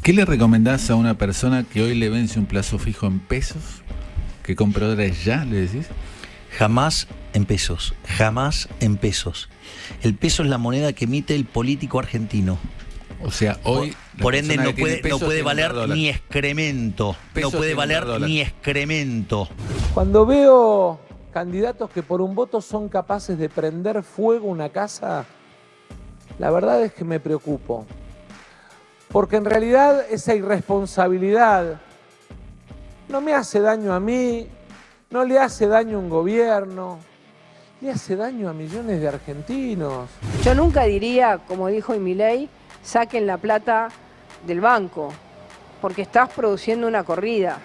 ¿Qué le recomendás a una persona que hoy le vence un plazo fijo en pesos? ¿Que compre dólares ya, le decís? Jamás en pesos, jamás en pesos. El peso es la moneda que emite el político argentino. O sea, hoy... Por ende no puede valer ni excremento. No puede valer ni excremento. Cuando veo candidatos que por un voto son capaces de prender fuego una casa, la verdad es que me preocupo. Porque en realidad esa irresponsabilidad no me hace daño a mí, no le hace daño a un gobierno, le hace daño a millones de argentinos. Yo nunca diría, como dijo Milei, saquen la plata del banco, porque estás produciendo una corrida,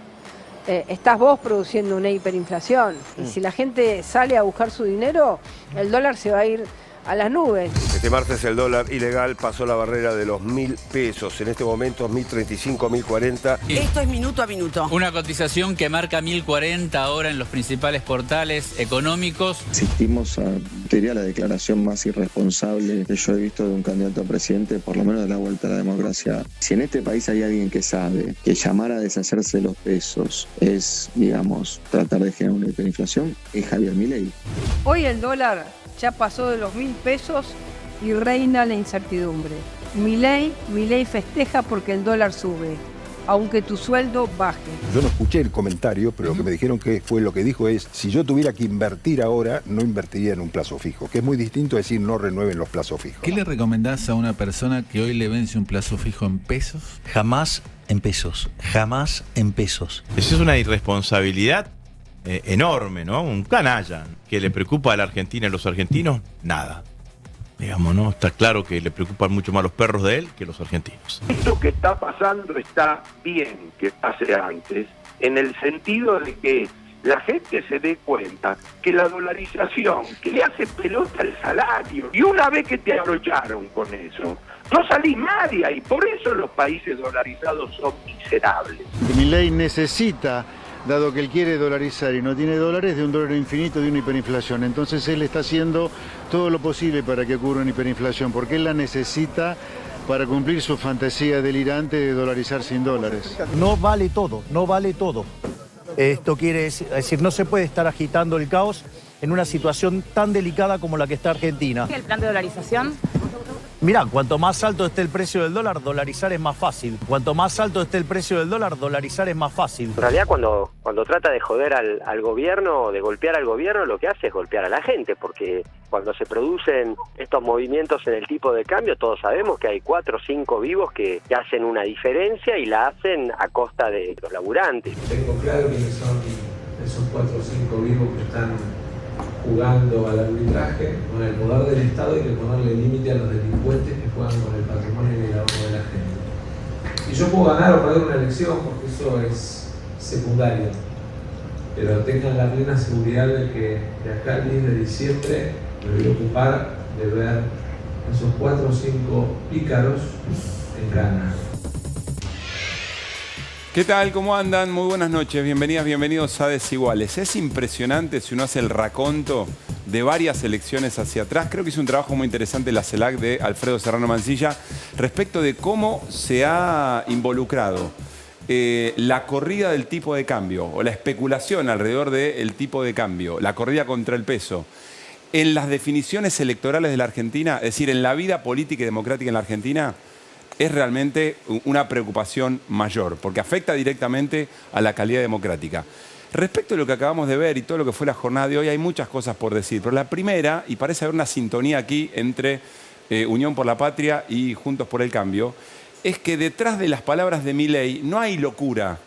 estás vos produciendo una hiperinflación. Y si la gente sale a buscar su dinero, el dólar se va a ir a las nubes. Este martes el dólar ilegal pasó la barrera de los 1.000 pesos. En este momento 1.035, 1.040. Esto es minuto a minuto. Una cotización que marca 1.040 ahora en los principales portales económicos. Asistimos a, diría, la declaración más irresponsable que yo he visto de un candidato a presidente, por lo menos de la vuelta a la democracia. Si en este país hay alguien que sabe que llamar a deshacerse de los pesos es, digamos, tratar de generar una hiperinflación, es Javier Milei. Hoy el dólar ya pasó de los 1.000 pesos y reina la incertidumbre. Milei festeja porque el dólar sube, aunque tu sueldo baje. Yo no escuché el comentario, pero lo que me dijeron que fue lo que dijo es, si yo tuviera que invertir ahora, no invertiría en un plazo fijo, que es muy distinto a decir no renueven los plazos fijos. ¿Qué le recomendás a una persona que hoy le vence un plazo fijo en pesos? Jamás en pesos, jamás en pesos. Esa es una irresponsabilidad enorme, ¿no? Un canalla. ¿Que le preocupa a la Argentina y a los argentinos? Nada. Digamos, ¿no? Está claro que le preocupan mucho más los perros de él que los argentinos. Esto que está pasando está bien que pase antes, en el sentido de que la gente se dé cuenta que la dolarización, que le hace pelota al salario, y una vez que te abrocharon con eso, no salís más de ahí. Por eso los países dolarizados son miserables. Milei necesita, dado que él quiere dolarizar y no tiene dólares, de un dólar infinito, de una hiperinflación. Entonces él está haciendo todo lo posible para que ocurra una hiperinflación, porque él la necesita para cumplir su fantasía delirante de dolarizar sin dólares. No vale todo, no vale todo. Esto quiere decir, no se puede estar agitando el caos en una situación tan delicada como la que está Argentina. ¿El plan de dolarización? Mirá, cuanto más alto esté el precio del dólar, dolarizar es más fácil. Cuanto más alto esté el precio del dólar, dolarizar es más fácil. En realidad, cuando trata de joder al gobierno, de golpear al gobierno, lo que hace es golpear a la gente, porque cuando se producen estos movimientos en el tipo de cambio, todos sabemos que hay 4 o 5 vivos que hacen una diferencia y la hacen a costa de los laburantes. Tengo claro quiénes son esos 4 o 5 vivos que están jugando al arbitraje. Con el poder del Estado hay que ponerle límite a los delincuentes que juegan con el patrimonio y el ahorro de la gente. Y yo puedo ganar o perder una elección porque eso es secundario, pero tengan la plena seguridad de que de acá al 10 de diciembre me voy a ocupar de ver esos 4 o 5 pícaros en cana. ¿Qué tal? ¿Cómo andan? Muy buenas noches. Bienvenidas, bienvenidos a Desiguales. Es impresionante si uno hace el raconto de varias elecciones hacia atrás. Creo que hizo un trabajo muy interesante la CELAC de Alfredo Serrano Mancilla respecto de cómo se ha involucrado la corrida del tipo de cambio o la especulación alrededor del tipo de cambio, la corrida contra el peso, en las definiciones electorales de la Argentina, es decir, en la vida política y democrática en la Argentina. Es realmente una preocupación mayor, porque afecta directamente a la calidad democrática. Respecto a lo que acabamos de ver y todo lo que fue la jornada de hoy, hay muchas cosas por decir, pero la primera, y parece haber una sintonía aquí entre Unión por la Patria y Juntos por el Cambio, es que detrás de las palabras de Milei no hay locura,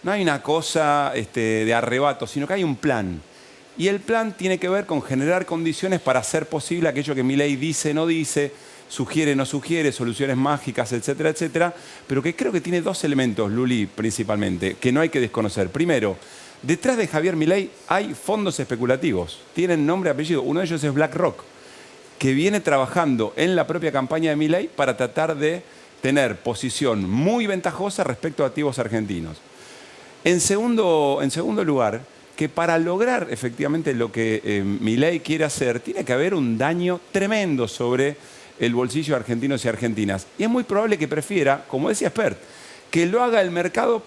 no hay una cosa de arrebato, sino que hay un plan. Y el plan tiene que ver con generar condiciones para hacer posible aquello que Milei dice, no dice, sugiere, no sugiere, soluciones mágicas, etcétera, etcétera, pero que creo que tiene 2 elementos, Luli, principalmente, que no hay que desconocer. Primero, detrás de Javier Milei hay fondos especulativos, tienen nombre y apellido. Uno de ellos es BlackRock, que viene trabajando en la propia campaña de Milei para tratar de tener posición muy ventajosa respecto a activos argentinos. En segundo lugar, que para lograr efectivamente lo que Milei quiere hacer, tiene que haber un daño tremendo sobre el bolsillo de argentinos y argentinas. Y es muy probable que prefiera, como decía Spert, que lo haga el mercado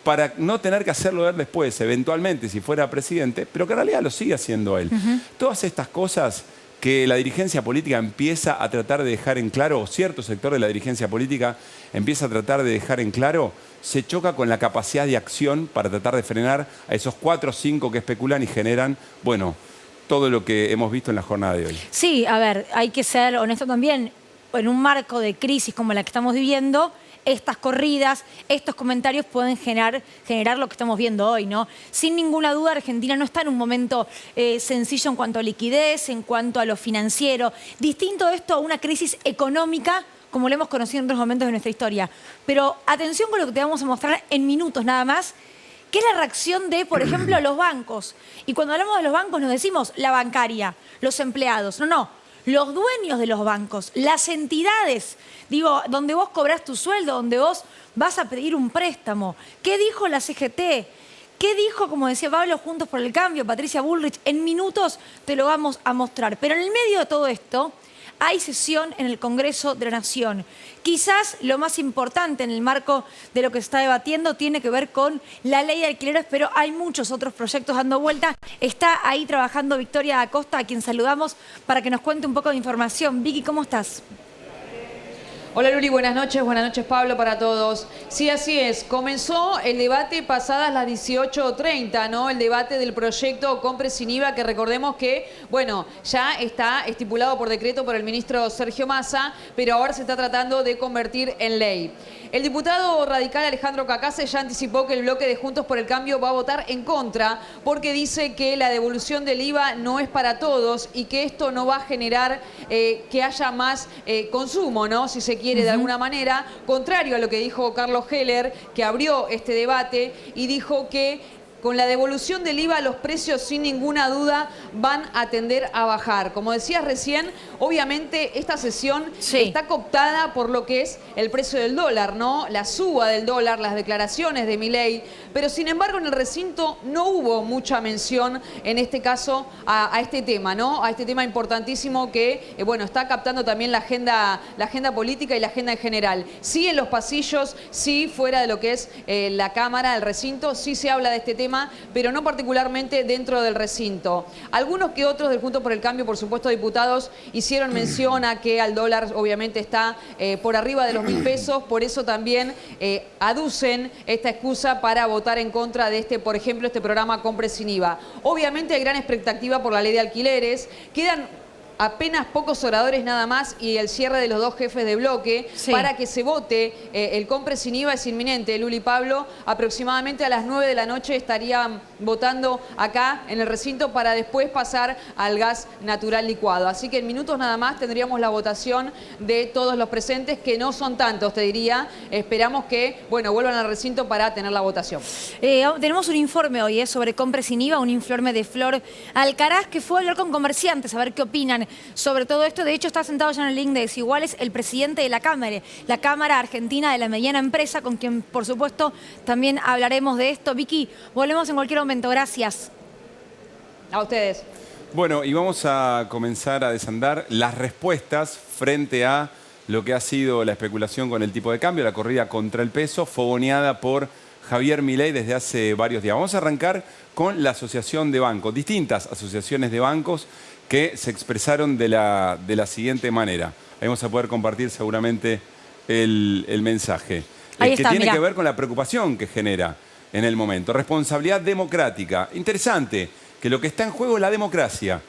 para no tener que hacerlo él después, eventualmente, si fuera presidente, pero que en realidad lo sigue haciendo él. Todas estas cosas que la dirigencia política empieza a tratar de dejar en claro, o cierto sector de la dirigencia política empieza a tratar de dejar en claro, se choca con la capacidad de acción para tratar de frenar a esos 4 o 5 que especulan y generan, bueno, todo lo que hemos visto en la jornada de hoy. Sí, a ver, hay que ser honesto también, en un marco de crisis como la que estamos viviendo, estas corridas, estos comentarios pueden generar lo que estamos viendo hoy, ¿no? Sin ninguna duda, Argentina no está en un momento sencillo en cuanto a liquidez, en cuanto a lo financiero. Distinto esto a una crisis económica, como lo hemos conocido en otros momentos de nuestra historia. Pero atención con lo que te vamos a mostrar en minutos nada más, que es la reacción de, por ejemplo, los bancos. Y cuando hablamos de los bancos nos decimos la bancaria, los empleados. No. Los dueños de los bancos, las entidades, digo, donde vos cobrás tu sueldo, donde vos vas a pedir un préstamo. ¿Qué dijo la CGT? ¿Qué dijo, como decía Pablo, Juntos por el Cambio, Patricia Bullrich? En minutos te lo vamos a mostrar. Pero en el medio de todo esto hay sesión en el Congreso de la Nación. Quizás lo más importante en el marco de lo que se está debatiendo tiene que ver con la ley de alquileres, pero hay muchos otros proyectos dando vuelta. Está ahí trabajando Victoria Acosta, a quien saludamos para que nos cuente un poco de información. Vicky, ¿cómo estás? Hola Luli, buenas noches Pablo para todos. Sí, así es, comenzó el debate pasadas las 18:30, ¿no? El debate del proyecto Compre sin IVA, que recordemos que, bueno, ya está estipulado por decreto por el ministro Sergio Massa, pero ahora se está tratando de convertir en ley. El diputado radical Alejandro Cacase ya anticipó que el bloque de Juntos por el Cambio va a votar en contra porque dice que la devolución del IVA no es para todos y que esto no va a generar que haya más consumo, ¿no? Si se quiere, de alguna manera, contrario a lo que dijo Carlos Heller, que abrió este debate y dijo que con la devolución del IVA los precios sin ninguna duda van a tender a bajar. Como decías recién, obviamente esta sesión está cooptada por lo que es el precio del dólar, ¿no? La suba del dólar, las declaraciones de Milei, pero sin embargo en el recinto no hubo mucha mención en este caso a este tema, ¿no? A este tema importantísimo que, bueno, está captando también la agenda política y la agenda en general. Sí en los pasillos, sí fuera de lo que es la Cámara, el recinto, sí se habla de este tema, pero no particularmente dentro del recinto. Algunos que otros del Juntos por el Cambio, por supuesto diputados, hicieron mención a que al dólar obviamente está por arriba de los 1.000 pesos, por eso también aducen esta excusa para votar en contra de por ejemplo, este programa Compre sin IVA. Obviamente hay gran expectativa por la ley de alquileres, quedan apenas pocos oradores nada más y el cierre de los 2 jefes de bloque para que se vote. El Compre sin IVA es inminente, Luli y Pablo. Aproximadamente a las 9 de la noche estarían votando acá en el recinto para después pasar al gas natural licuado. Así que en minutos nada más tendríamos la votación de todos los presentes, que no son tantos, te diría. Esperamos que, bueno, vuelvan al recinto para tener la votación. Tenemos un informe hoy sobre Compre sin IVA, un informe de Flor Alcaraz, que fue a hablar con comerciantes a ver qué opinan sobre todo esto. De hecho, está sentado ya en el link de Desiguales el presidente de la Cámara Argentina de la Mediana Empresa, con quien, por supuesto, también hablaremos de esto. Vicky, volvemos en cualquier momento. Gracias. A ustedes. Bueno, y vamos a comenzar a desandar las respuestas frente a lo que ha sido la especulación con el tipo de cambio, la corrida contra el peso, fogoneada por Javier Milei desde hace varios días. Vamos a arrancar con la Asociación de Bancos, distintas asociaciones de bancos que se expresaron de la siguiente manera. Ahí vamos a poder compartir seguramente el mensaje. Ahí está, que tiene mirá. que ver con la preocupación que genera en el momento. Responsabilidad democrática. Interesante que lo que está en juego es la democracia.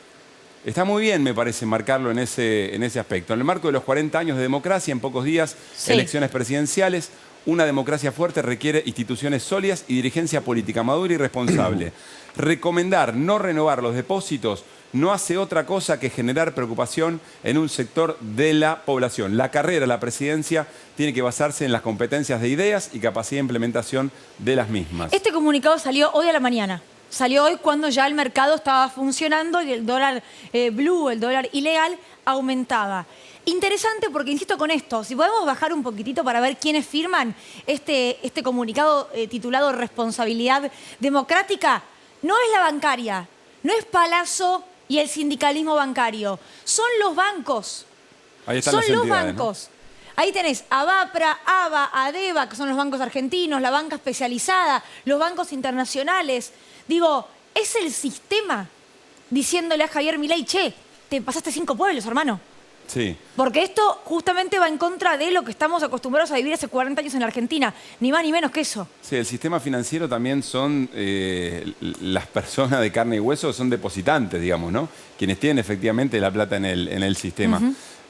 Está muy bien, me parece, marcarlo en ese aspecto. En el marco de los 40 años de democracia, en pocos días, elecciones presidenciales, una democracia fuerte requiere instituciones sólidas y dirigencia política madura y responsable. Recomendar no renovar los depósitos no hace otra cosa que generar preocupación en un sector de la población. La carrera a la presidencia tiene que basarse en las competencias de ideas y capacidad de implementación de las mismas. Este comunicado salió hoy a la mañana. Salió hoy cuando ya el mercado estaba funcionando y el dólar blue, el dólar ilegal, aumentaba. Interesante porque, insisto con esto, si podemos bajar un poquitito para ver quiénes firman este comunicado titulado Responsabilidad Democrática, no es la bancaria, no es Palazzo y el sindicalismo bancario, son los bancos. Ahí están son las los entidades, bancos. ahí tenés a Vapra, ABA, ADEVA, que son los bancos argentinos, la banca especializada, los bancos internacionales. Digo, es el sistema diciéndole a Javier Milei, che, te pasaste 5 pueblos, hermano. Sí. Porque esto justamente va en contra de lo que estamos acostumbrados a vivir hace 40 años en la Argentina. Ni más ni menos que eso. Sí, el sistema financiero también son las personas de carne y hueso, son depositantes, digamos, ¿no? Quienes tienen efectivamente la plata en el sistema.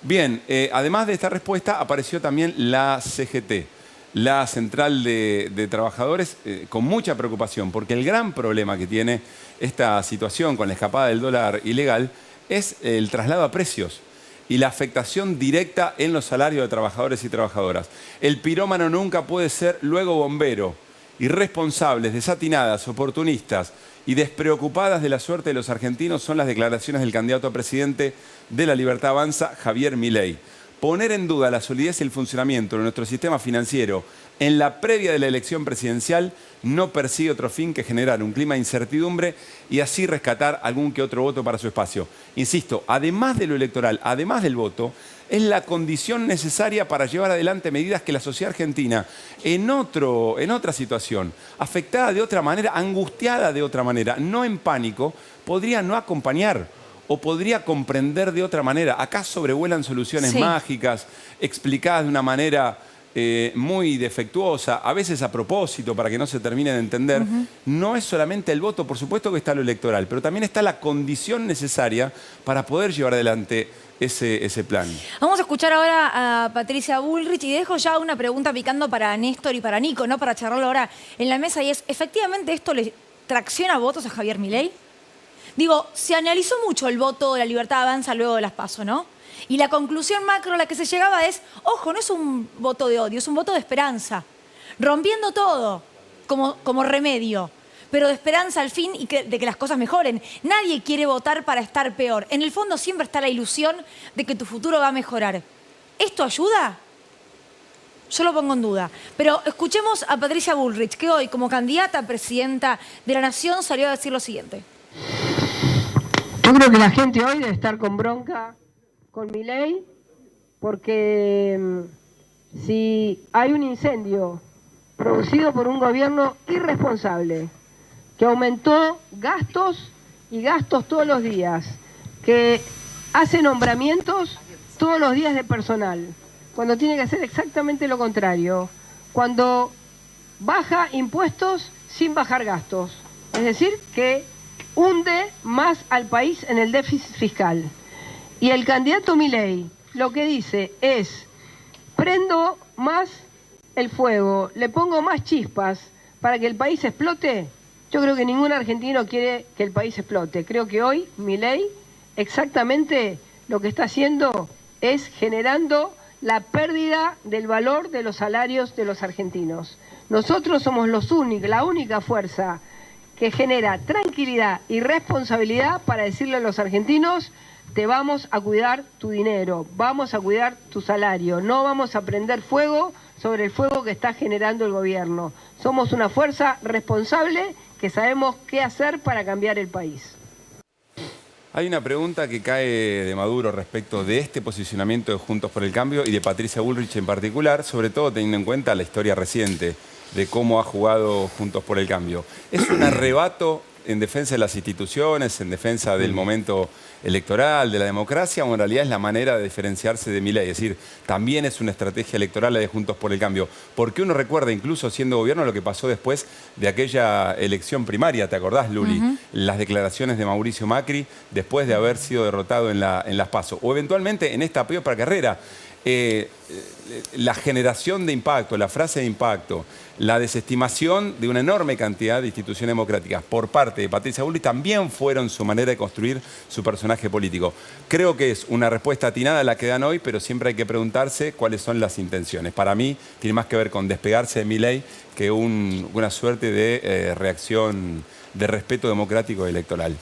Bien, además de esta respuesta, apareció también la CGT, la Central de Trabajadores, con mucha preocupación, porque el gran problema que tiene esta situación con la escapada del dólar ilegal es el traslado a precios y la afectación directa en los salarios de trabajadores y trabajadoras. El pirómano nunca puede ser luego bombero. Irresponsables, desatinadas, oportunistas y despreocupadas de la suerte de los argentinos son las declaraciones del candidato a presidente de La Libertad Avanza, Javier Milei. Poner en duda la solidez y el funcionamiento de nuestro sistema financiero en la previa de la elección presidencial no persigue otro fin que generar un clima de incertidumbre y así rescatar algún que otro voto para su espacio. Insisto, además de lo electoral, además del voto, es la condición necesaria para llevar adelante medidas que la sociedad argentina, en otra situación, afectada de otra manera, angustiada de otra manera, no en pánico, podría no acompañar o podría comprender de otra manera. Acá sobrevuelan soluciones mágicas, explicadas de una manera muy defectuosa, a veces a propósito para que no se termine de entender. No es solamente el voto, por supuesto que está lo electoral, pero también está la condición necesaria para poder llevar adelante ese plan. Vamos a escuchar ahora a Patricia Bullrich y dejo ya una pregunta picando para Néstor y para Nico, ¿no? Para charlarlo ahora en la mesa, y es, ¿efectivamente esto le tracciona votos a Javier Milei? Digo, se analizó mucho el voto de La Libertad Avanza luego de las PASO, ¿no? Y la conclusión macro a la que se llegaba es, ojo, no es un voto de odio, es un voto de esperanza. Rompiendo todo como remedio, pero de esperanza al fin y de que las cosas mejoren. Nadie quiere votar para estar peor. En el fondo siempre está la ilusión de que tu futuro va a mejorar. ¿Esto ayuda? Yo lo pongo en duda. Pero escuchemos a Patricia Bullrich, que hoy, como candidata a presidenta de la Nación, salió a decir lo siguiente. Yo creo que la gente hoy debe estar con bronca con Milei, porque si hay un incendio producido por un gobierno irresponsable, que aumentó gastos y gastos todos los días, que hace nombramientos todos los días de personal, cuando tiene que hacer exactamente lo contrario, cuando baja impuestos sin bajar gastos, es decir, que hunde más al país en el déficit fiscal. Y el candidato Milei lo que dice es, prendo más el fuego, le pongo más chispas para que el país explote. Yo creo que ningún argentino quiere que el país explote. Creo que hoy Milei exactamente lo que está haciendo es generando la pérdida del valor de los salarios de los argentinos. Nosotros somos la única fuerza que genera tranquilidad y responsabilidad para decirle a los argentinos, te vamos a cuidar tu dinero, vamos a cuidar tu salario, no vamos a prender fuego sobre el fuego que está generando el gobierno. Somos una fuerza responsable que sabemos qué hacer para cambiar el país. Hay una pregunta que cae de Maduro respecto de este posicionamiento de Juntos por el Cambio y de Patricia Bullrich en particular, sobre todo teniendo en cuenta la historia reciente de cómo ha jugado Juntos por el Cambio. ¿Es un arrebato en defensa de las instituciones, en defensa del momento electoral, de la democracia, o en realidad es la manera de diferenciarse de Milei? Es decir, también es una estrategia electoral la de Juntos por el Cambio. Porque uno recuerda, incluso siendo gobierno, lo que pasó después de aquella elección primaria, ¿te acordás, Luli? Las declaraciones de Mauricio Macri después de haber sido derrotado en las PASO. O eventualmente en esta peor carrera. La generación de impacto, la frase de impacto, la desestimación de una enorme cantidad de instituciones democráticas por parte de Patricia Bullrich también fueron su manera de construir su personaje político. Creo que es una respuesta atinada la que dan hoy, pero siempre hay que preguntarse cuáles son las intenciones. Para mí tiene más que ver con despegarse de Milei que una suerte de reacción de respeto democrático electoral.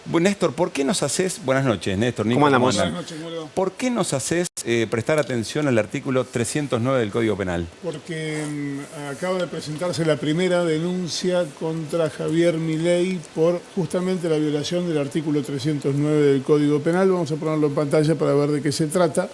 Bueno, Néstor, ¿por qué nos haces... Buenas noches, Néstor. Nico, ¿Cómo andamos? Buenas noches, ¿por qué nos haces prestar atención al artículo 309 del Código Penal? Porque acaba de presentarse la primera denuncia contra Javier Milei por justamente la violación del artículo 309 del Código Penal. Vamos a ponerlo en pantalla para ver de qué se trata.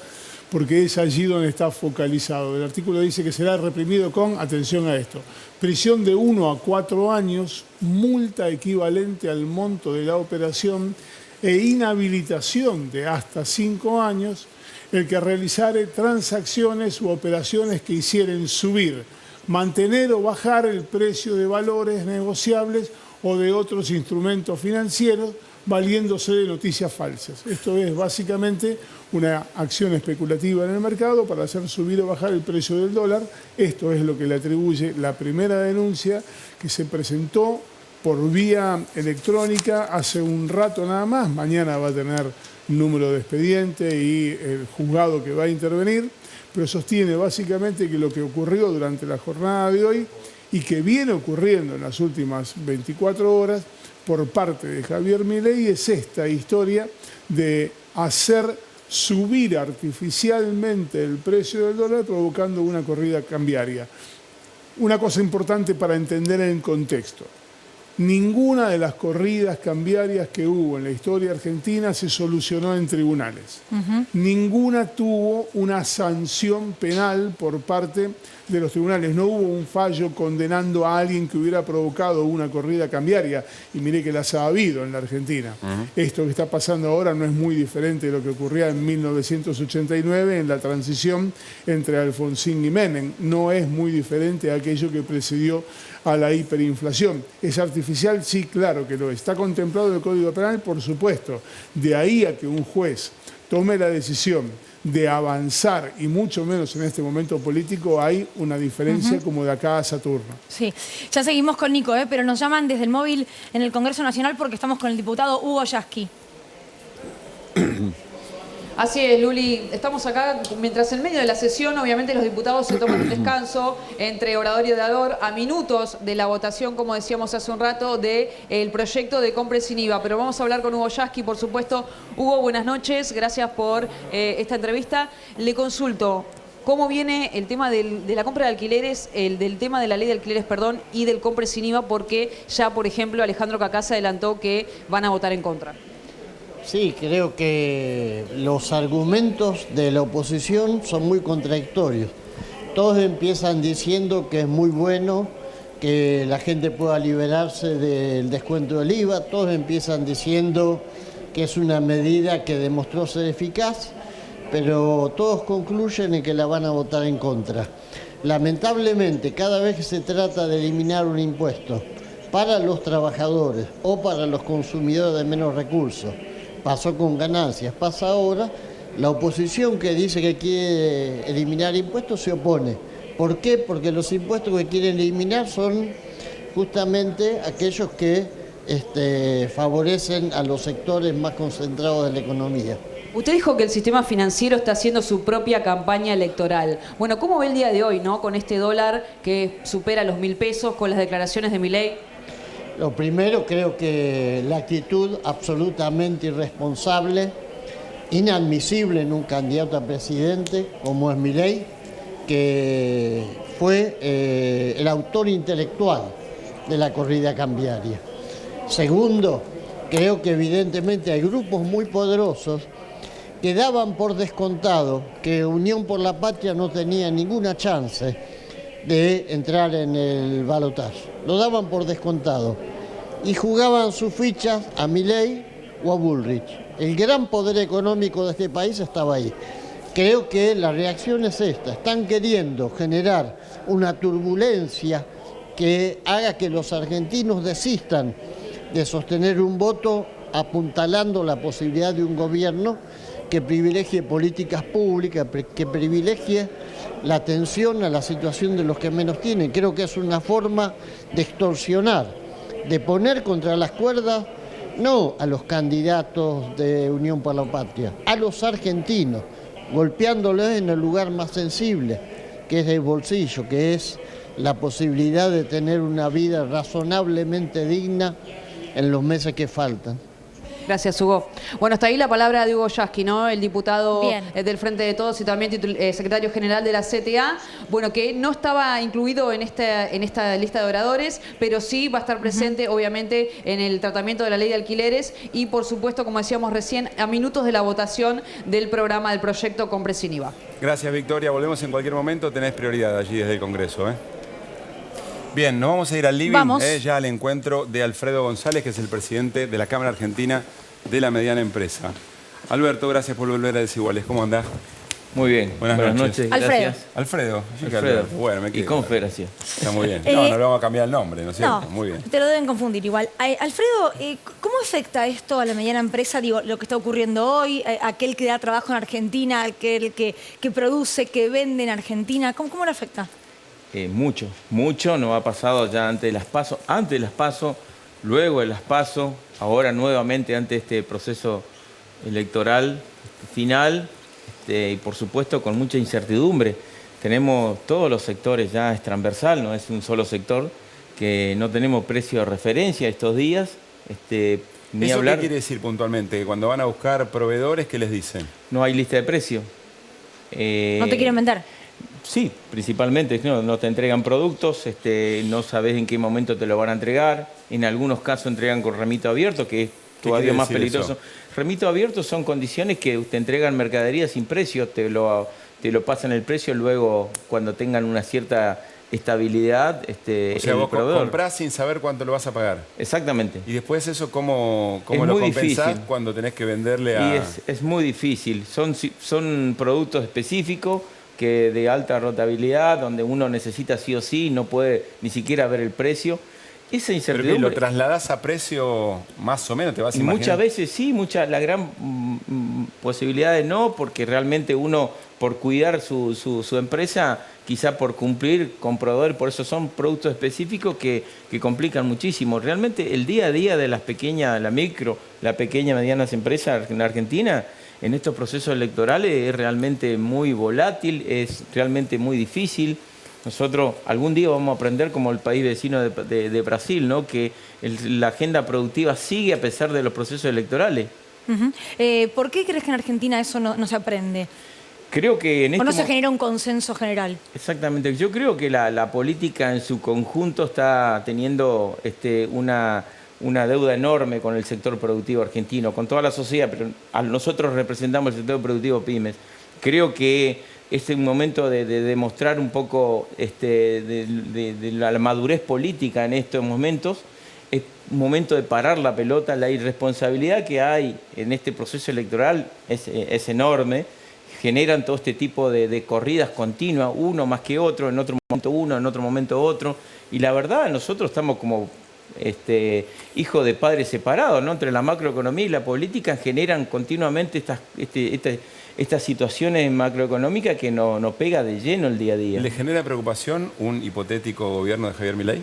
porque es allí donde está focalizado. El artículo dice que será reprimido con, atención a esto, prisión de 1 a 4 años, multa equivalente al monto de la operación e inhabilitación de hasta 5 años el que realizare transacciones u operaciones que hicieren subir, mantener o bajar el precio de valores negociables o de otros instrumentos financieros valiéndose de noticias falsas. Esto es básicamente una acción especulativa en el mercado para hacer subir o bajar el precio del dólar. Esto es lo que le atribuye la primera denuncia que se presentó por vía electrónica hace un rato nada más. Mañana va a tener número de expediente y el juzgado que va a intervenir, pero sostiene básicamente que lo que ocurrió durante la jornada de hoy y que viene ocurriendo en las últimas 24 horas por parte de Javier Milei es esta historia de hacer subir artificialmente el precio del dólar provocando una corrida cambiaria. Una cosa importante para entender el contexto. Ninguna de las corridas cambiarias que hubo en la historia argentina se solucionó en tribunales. Ninguna tuvo una sanción penal por parte de los tribunales. No hubo un fallo condenando a alguien que hubiera provocado una corrida cambiaria. Y mire que las ha habido en la Argentina. Esto que está pasando ahora no es muy diferente de lo que ocurría en 1989 en la transición entre Alfonsín y Menem. No es muy diferente a aquello que precedió a la hiperinflación. ¿Es artificial? Sí, claro que lo es. ¿Está contemplado en el Código Penal? Por supuesto. De ahí a que un juez tome la decisión de avanzar, y mucho menos en este momento político, hay una diferencia como de acá a Saturno. Sí, ya seguimos con Nico, pero nos llaman desde el móvil en el Congreso Nacional porque estamos con el diputado Hugo Yasky. Así es, Luli. Estamos acá mientras en medio de la sesión, obviamente los diputados se toman un descanso entre orador y orador a minutos de la votación, como decíamos hace un rato, del proyecto de compra sin IVA. Pero vamos a hablar con Hugo Yasky, por supuesto. Hugo, buenas noches. Gracias por esta entrevista. Le consulto, ¿cómo viene el tema de la compra de alquileres, del tema de la ley de alquileres, perdón, y del compra sin IVA? Porque ya, por ejemplo, Alejandro Cacasa adelantó que van a votar en contra. Sí, creo que los argumentos de la oposición son muy contradictorios. Todos empiezan diciendo que es muy bueno que la gente pueda liberarse del descuento del IVA, todos empiezan diciendo que es una medida que demostró ser eficaz, pero todos concluyen en que la van a votar en contra. Lamentablemente, cada vez que se trata de eliminar un impuesto para los trabajadores o para los consumidores de menos recursos, pasó con ganancias, pasa ahora, la oposición que dice que quiere eliminar impuestos se opone. ¿Por qué? Porque los impuestos que quieren eliminar son justamente aquellos que favorecen a los sectores más concentrados de la economía. Usted dijo que el sistema financiero está haciendo su propia campaña electoral. Bueno, ¿cómo ve el día de hoy, no, con este dólar que supera los 1.000 pesos, con las declaraciones de Milei? Lo primero, creo que la actitud absolutamente irresponsable, inadmisible en un candidato a presidente como es Milei, que fue el autor intelectual de la corrida cambiaria. Segundo, creo que evidentemente hay grupos muy poderosos que daban por descontado que Unión por la Patria no tenía ninguna chance de entrar en el balotaje. Lo daban por descontado y jugaban sus fichas a Milei o a Bullrich. El gran poder económico de este país estaba ahí. Creo que la reacción es esta. Están queriendo generar una turbulencia que haga que los argentinos desistan de sostener un voto, apuntalando la posibilidad de un gobierno que privilegie políticas públicas, que privilegie la atención a la situación de los que menos tienen. Creo que es una forma de extorsionar, de poner contra las cuerdas no a los candidatos de Unión por la Patria, a los argentinos, golpeándoles en el lugar más sensible, que es el bolsillo, que es la posibilidad de tener una vida razonablemente digna en los meses que faltan. Gracias, Hugo. Bueno, hasta ahí la palabra de Hugo Yasky, ¿no? El diputado del Frente de Todos y también secretario general de la CTA. Bueno, que no estaba incluido en esta lista de oradores, pero sí va a estar presente, obviamente, en el tratamiento de la ley de alquileres y, por supuesto, como decíamos recién, a minutos de la votación del programa del proyecto Compre sin IVA. Gracias, Victoria. Volvemos en cualquier momento. Tenés prioridad allí desde el Congreso, ¿eh? Bien, nos vamos a ir al living, ya al encuentro de Alfredo González, que es el presidente de la Cámara Argentina de la Mediana Empresa. Alberto, gracias por volver a Desiguales. ¿Cómo andás? Muy bien. Buenas noches. Alfredo. Alfredo. Alfredo. Bueno, me quedo. ¿Y cómo fue, gracias? Está muy bien. No le vamos a cambiar el nombre, ¿no es cierto? No, muy bien. te lo deben confundir igual. Alfredo, ¿cómo afecta esto a la mediana empresa? Digo, lo que está ocurriendo hoy, aquel que da trabajo en Argentina, aquel que produce, que vende en Argentina, ¿cómo le afecta? Mucho nos ha pasado ya antes de las PASO, luego de las PASO, ahora nuevamente ante este proceso electoral final y por supuesto con mucha incertidumbre. Tenemos todos los sectores ya, es transversal, no es un solo sector, que no tenemos precio de referencia estos días. Ni ¿Eso hablar, qué quiere decir puntualmente? Cuando van a buscar proveedores, ¿qué les dicen? No hay lista de precio. ¿No te quieren vender? Sí, principalmente, no te entregan productos, no sabes en qué momento te lo van a entregar. En algunos casos entregan con remito abierto, que es todavía más peligroso. Eso? Remito abierto son condiciones que te entregan mercadería sin precio, te lo pasan el precio luego cuando tengan una cierta estabilidad. O sea, vos comprás sin saber cuánto lo vas a pagar. Exactamente. Y después eso, ¿cómo lo compensás cuando tenés que venderle a...? Y es muy difícil. Son productos específicos que de alta rotabilidad, donde uno necesita sí o sí, no puede ni siquiera ver el precio. Esa incertidumbre... ¿Pero que lo trasladás a precio más o menos, te vas a imaginar? Muchas veces sí, la gran posibilidad de no, porque realmente uno, por cuidar su empresa, quizá por cumplir con proveedor, por eso son productos específicos que complican muchísimo. Realmente el día a día de las pequeñas, la pequeña, medianas empresas en Argentina, en estos procesos electorales es realmente muy volátil, es realmente muy difícil. Nosotros algún día vamos a aprender como el país vecino de Brasil, ¿no? Que la agenda productiva sigue a pesar de los procesos electorales. ¿Por qué crees que en Argentina eso no se aprende? Creo que ¿O no se genera un consenso general? Exactamente. Yo creo que la política en su conjunto está teniendo una deuda enorme con el sector productivo argentino, con toda la sociedad, pero nosotros representamos el sector productivo pymes. Creo que es un momento de demostrar un poco de la madurez política en estos momentos. Es un momento de parar la pelota. La irresponsabilidad que hay en este proceso electoral es enorme. Generan todo este tipo de corridas continuas, uno más que otro, en otro momento uno, en otro momento otro. Y la verdad, nosotros estamos como hijos de padres separados, ¿no? Entre la macroeconomía y la política generan continuamente estas situaciones macroeconómicas que nos pega de lleno el día a día. ¿Le genera preocupación un hipotético gobierno de Javier Milei?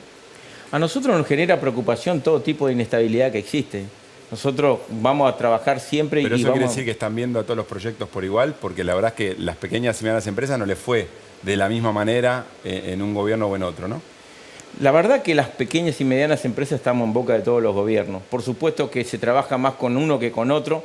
A nosotros nos genera preocupación todo tipo de inestabilidad que existe. Nosotros vamos a trabajar siempre. Pero eso quiere decir que están viendo a todos los proyectos por igual, porque la verdad es que las pequeñas y medianas empresas no les fue de la misma manera en un gobierno o en otro, ¿no? La verdad que las pequeñas y medianas empresas estamos en boca de todos los gobiernos. Por supuesto que se trabaja más con uno que con otro,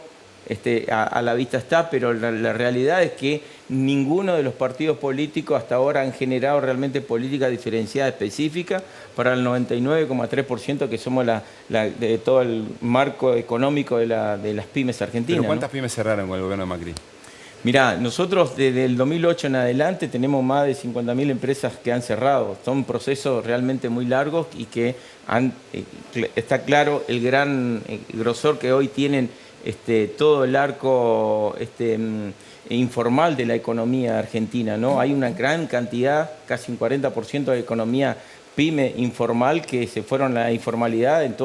a la vista está, pero la realidad es que ninguno de los partidos políticos hasta ahora han generado realmente política diferenciada específica para el 99,3% que somos de todo el marco económico de las pymes argentinas. ¿Pero cuántas ¿no? pymes cerraron con el gobierno de Macri? Mirá, nosotros desde el 2008 en adelante tenemos más de 50.000 empresas que han cerrado. Son procesos realmente muy largos y que está claro el gran grosor que hoy tienen todo el arco informal de la economía argentina, ¿no? Hay una gran cantidad, casi un 40% de economía pyme informal que se fueron a la informalidad en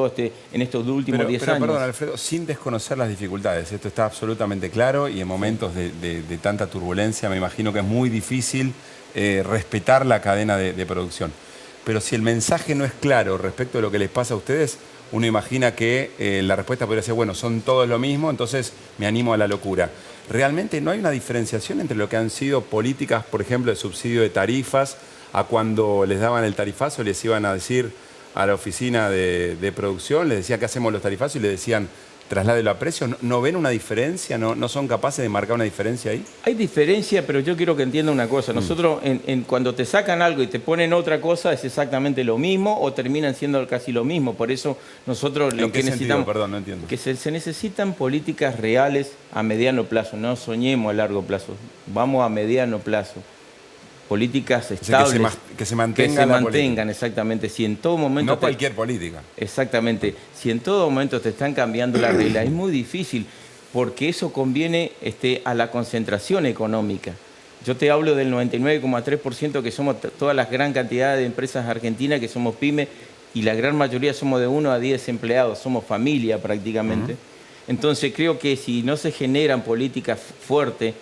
estos últimos 10 años. Perdón, Alfredo, sin desconocer las dificultades, esto está absolutamente claro y en momentos de tanta turbulencia me imagino que es muy difícil respetar la cadena de producción. Pero si el mensaje no es claro respecto de lo que les pasa a ustedes, uno imagina que la respuesta podría ser, bueno, son todos lo mismo, entonces me animo a la locura. ¿Realmente no hay una diferenciación entre lo que han sido políticas, por ejemplo, de subsidio de tarifas, a cuando les daban el tarifazo les iban a decir a la oficina de producción, les decían que hacemos los tarifazos y les decían trasládelo a precios. ¿No ven una diferencia? ¿No son capaces de marcar una diferencia ahí? Hay diferencia, pero yo quiero que entienda una cosa. Nosotros, cuando te sacan algo y te ponen otra cosa, es exactamente lo mismo o terminan siendo casi lo mismo. Por eso nosotros lo que necesitamos... Perdón, no entiendo. Que se necesitan políticas reales a mediano plazo. No soñemos a largo plazo. Vamos a mediano plazo. Políticas estables. Que se mantengan. Exactamente. Si en todo momento... No cualquier política. Exactamente. Si en todo momento te están cambiando la regla, es muy difícil, porque eso conviene a la concentración económica. Yo te hablo del 99,3% que somos toda la gran cantidad de empresas argentinas, que somos pymes, y la gran mayoría somos de 1 a 10 empleados, somos familia prácticamente. Entonces creo que si no se generan políticas fuertes,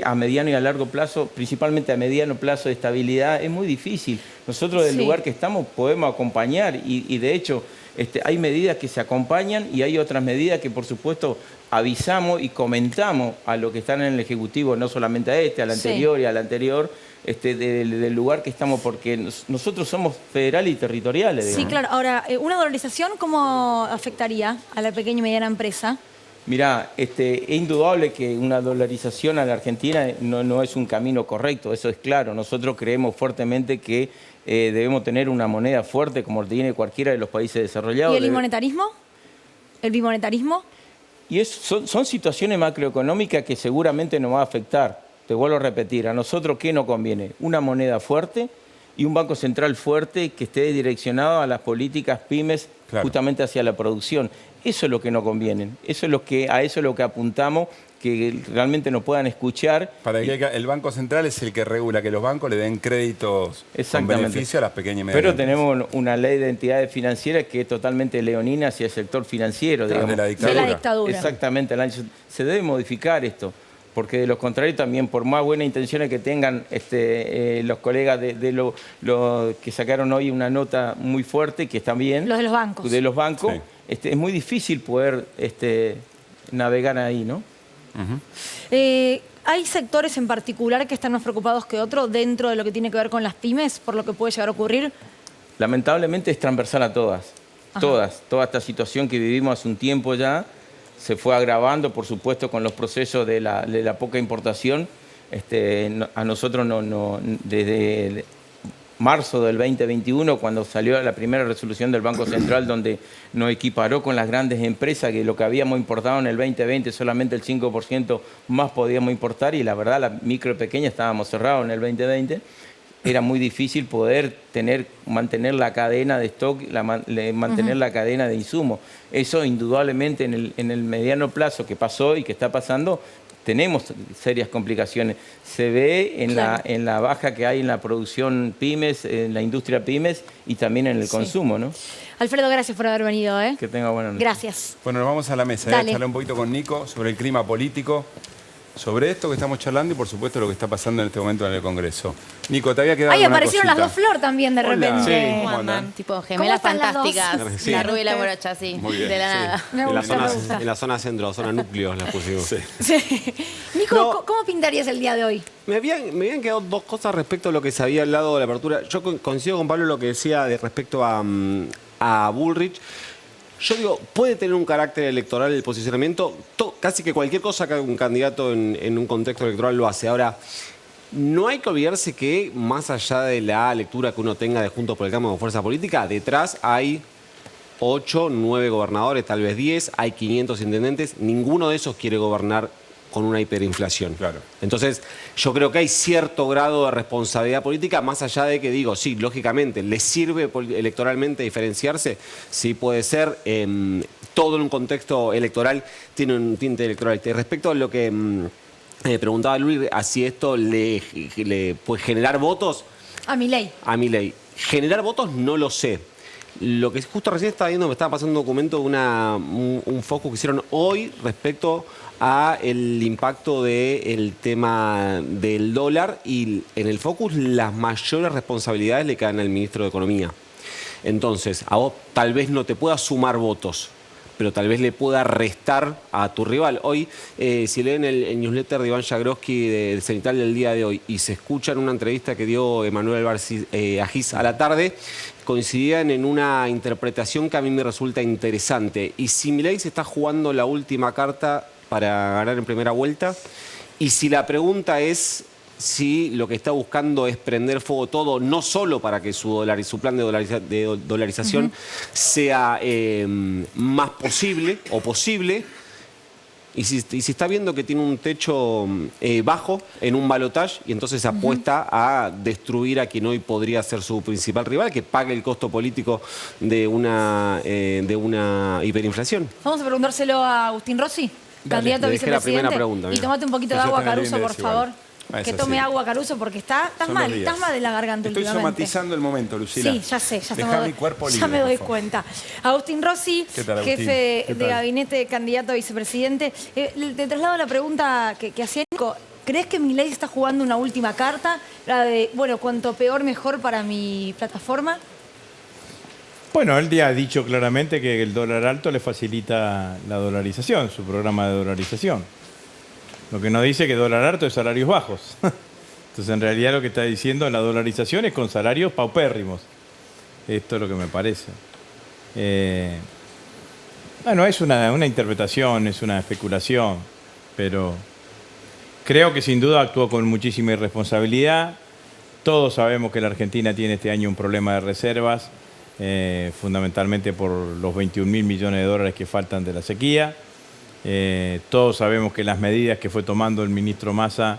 a mediano y a largo plazo, principalmente a mediano plazo de estabilidad, es muy difícil. Nosotros del lugar que estamos podemos acompañar y de hecho hay medidas que se acompañan y hay otras medidas que por supuesto avisamos y comentamos a los que están en el Ejecutivo, no solamente a al anterior y al anterior, del lugar que estamos, porque nosotros somos federales y territoriales. Sí, digamos. claro. Ahora, ¿una dolarización cómo afectaría a la pequeña y mediana empresa? Mirá, es indudable que una dolarización a la Argentina no es un camino correcto, eso es claro. Nosotros creemos fuertemente que debemos tener una moneda fuerte como tiene cualquiera de los países desarrollados. ¿Y el bimonetarismo? ¿El bimonetarismo? Y son situaciones macroeconómicas que seguramente nos va a afectar. Te vuelvo a repetir, a nosotros ¿qué nos conviene? Una moneda fuerte y un Banco Central fuerte que esté direccionado a las políticas pymes, justamente hacia la producción. Eso es lo que nos conviene, a eso es lo que apuntamos, que realmente nos puedan escuchar. Para que el Banco Central es el que regula que los bancos le den créditos con beneficio a las pequeñas y medianas. Pero tenemos una ley de entidades financieras que es totalmente leonina hacia el sector financiero. Claro, digamos. de la dictadura. Exactamente, se debe modificar esto. Porque de lo contrario también, por más buenas intenciones que tengan los colegas de lo que sacaron hoy una nota muy fuerte, que están bien. Los de los bancos. De los bancos, es muy difícil poder navegar ahí, ¿no? ¿Hay sectores en particular que están más preocupados que otros dentro de lo que tiene que ver con las pymes, por lo que puede llegar a ocurrir? Lamentablemente es transversal a todas. Toda esta situación que vivimos hace un tiempo ya, se fue agravando, por supuesto, con los procesos de la poca importación. A nosotros desde marzo del 2021, cuando salió la primera resolución del Banco Central, donde nos equiparó con las grandes empresas, que lo que habíamos importado en el 2020, solamente el 5% más podíamos importar, y la verdad, la micro y pequeña estábamos cerrados en el 2020. Era muy difícil poder mantener la cadena de stock, mantener la cadena de insumos. Eso indudablemente en el mediano plazo que pasó y que está pasando, tenemos serias complicaciones. Se ve en la baja que hay en la producción pymes, en la industria pymes y también en el consumo, ¿no? Alfredo, gracias por haber venido. Que tenga buena noche. Gracias. Bueno, nos vamos a la mesa. A charlar un poquito con Nico sobre el clima político, sobre esto que estamos charlando y por supuesto lo que está pasando en este momento en el Congreso. Nico, te había quedado Ahí una aparecieron cosita. las dos Flor también de repente. Sí, ¿Cómo andan? Tipo gemelas fantásticas. La rubia y la morocha, sí. Muy bien. De la nada. En la zona centro, zona núcleos las pusimos. Nico, ¿cómo pintarías el día de hoy? Me habían quedado dos cosas respecto a lo que se había hablado de la apertura. Yo coincido con Pablo lo que decía respecto a Bullrich. Yo digo, puede tener un carácter electoral el posicionamiento. Casi que cualquier cosa que haga un candidato en un contexto electoral lo hace. Ahora, no hay que olvidarse que más allá de la lectura que uno tenga de Juntos por el Cambio como fuerza política, detrás hay 8, 9 gobernadores, tal vez 10, hay 500 intendentes. Ninguno de esos quiere gobernar con una hiperinflación. Claro. Entonces, yo creo que hay cierto grado de responsabilidad política, más allá de que digo, sí, lógicamente, ¿les sirve electoralmente diferenciarse? Sí, puede ser. Todo en un contexto electoral tiene un tinte electoral. Respecto a lo que preguntaba Luis, si esto le puede generar votos. A Milei. A Milei. Generar votos no lo sé. Lo que justo recién estaba viendo, me estaba pasando un documento de un focus que hicieron hoy respecto a el impacto del tema del dólar, y en el focus las mayores responsabilidades le caen al ministro de Economía. Entonces, a vos tal vez no te pueda sumar votos, pero tal vez le pueda restar a tu rival. Hoy, si leen el newsletter de Iván Jagroski del Cenital del día de hoy y se escuchan una entrevista que dio Emanuel Agis a la tarde, coincidían en una interpretación que a mí me resulta interesante. Y si Milei se está jugando la última carta para ganar en primera vuelta, y si la pregunta es si lo que está buscando es prender fuego todo, no solo para que su plan de dolarización sea más posible o posible, y si está viendo que tiene un techo bajo en un balotaje y entonces apuesta a destruir a quien hoy podría ser su principal rival, que pague el costo político de una hiperinflación. Vamos a preguntárselo a Agustín Rossi, candidato a vicepresidente. Y tomate un poquito de agua, Caruso, por favor. Que tome agua, Caruso, porque estás mal de la garganta Estoy últimamente. somatizando el momento, Lucila. Sí, ya sé, ya me doy cuenta. Agustín Rossi, jefe de gabinete, candidato a vicepresidente. Te traslado la pregunta que hacía Nico. ¿Crees que Milei está jugando una última carta? La de, bueno, cuanto peor, mejor para mi plataforma. Bueno, él ya ha dicho claramente que el dólar alto le facilita la dolarización, su programa de dolarización. Lo que no dice que dólar alto es salarios bajos. Entonces, en realidad lo que está diciendo la dolarización es con salarios paupérrimos. Esto es lo que me parece. Bueno, es una interpretación, es una especulación, pero creo que sin duda actuó con muchísima irresponsabilidad. Todos sabemos que la Argentina tiene este año un problema de reservas, fundamentalmente por los 21.000 millones de dólares que faltan de la sequía. Todos sabemos que las medidas que fue tomando el ministro Massa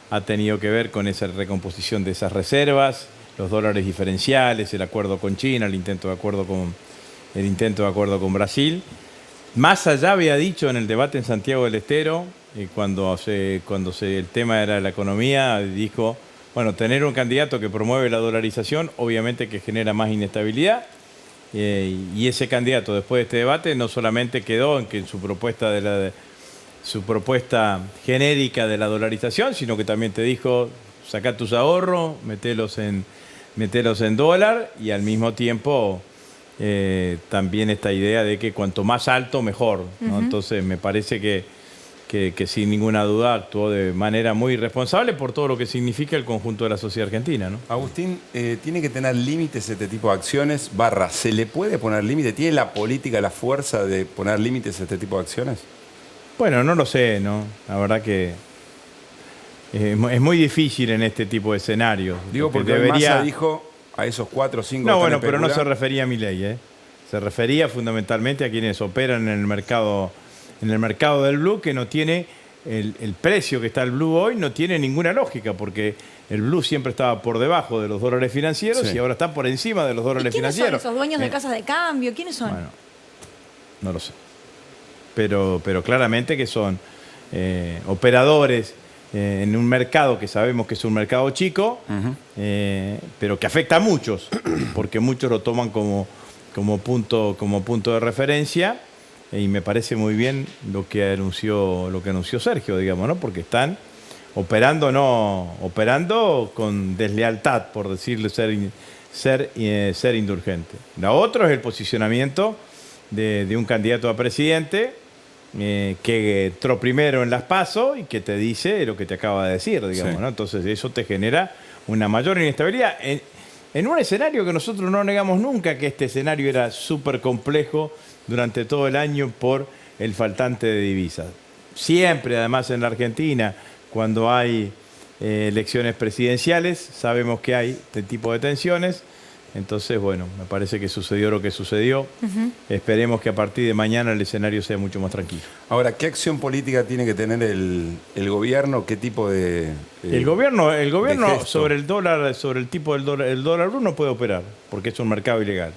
ha tenido que ver con esa recomposición de esas reservas, los dólares diferenciales, el acuerdo con China, el intento de acuerdo con Brasil. Massa ya había dicho en el debate en Santiago del Estero, cuando el tema era la economía, dijo, bueno, tener un candidato que promueve la dolarización, obviamente que genera más inestabilidad. Y ese candidato, después de este debate, no solamente quedó en que en su propuesta genérica de la dolarización, sino que también te dijo, sacá tus ahorros, metelos en dólar, y al mismo tiempo también esta idea de que cuanto más alto, mejor, ¿no? Entonces me parece que sin ninguna duda actuó de manera muy irresponsable por todo lo que significa el conjunto de la sociedad argentina, ¿no? Agustín, ¿tiene que tener límites este tipo de acciones? ¿Se le puede poner límite? ¿Tiene la política la fuerza de poner límites a este tipo de acciones? Bueno, no lo sé, ¿no? La verdad que es muy difícil en este tipo de escenarios. Digo, porque Massa dijo a esos 4 o 5... No, bueno, pero no se refería a Milei, ¿eh? Se refería fundamentalmente a quienes operan en el mercado del blue, que no tiene el precio que está el blue hoy, no tiene ninguna lógica, porque el blue siempre estaba por debajo de los dólares financieros y ahora está por encima de los dólares financieros. ¿Quiénes son esos dueños de casas de cambio? ¿Quiénes son? Bueno, no lo sé. Pero claramente que son operadores en un mercado que sabemos que es un mercado chico, pero que afecta a muchos, porque muchos lo toman como punto de referencia. Y me parece muy bien lo que anunció Sergio, digamos, ¿no? Porque están operando con deslealtad, por decirle, ser indulgente. Lo otro es el posicionamiento de un candidato a presidente que entró primero en las PASO y que te dice lo que te acaba de decir, digamos, ¿no? Entonces eso te genera una mayor inestabilidad. En un escenario que nosotros no negamos nunca, que este escenario era súper complejo durante todo el año por el faltante de divisas. Siempre, además, en la Argentina, cuando hay elecciones presidenciales, sabemos que hay este tipo de tensiones. Entonces, bueno, me parece que sucedió lo que sucedió. Esperemos que a partir de mañana el escenario sea mucho más tranquilo. Ahora, ¿qué acción política tiene que tener el gobierno? ¿Qué tipo de el gobierno sobre el dólar, sobre el tipo del dólar, el dólar blue no puede operar, porque es un mercado ilegal.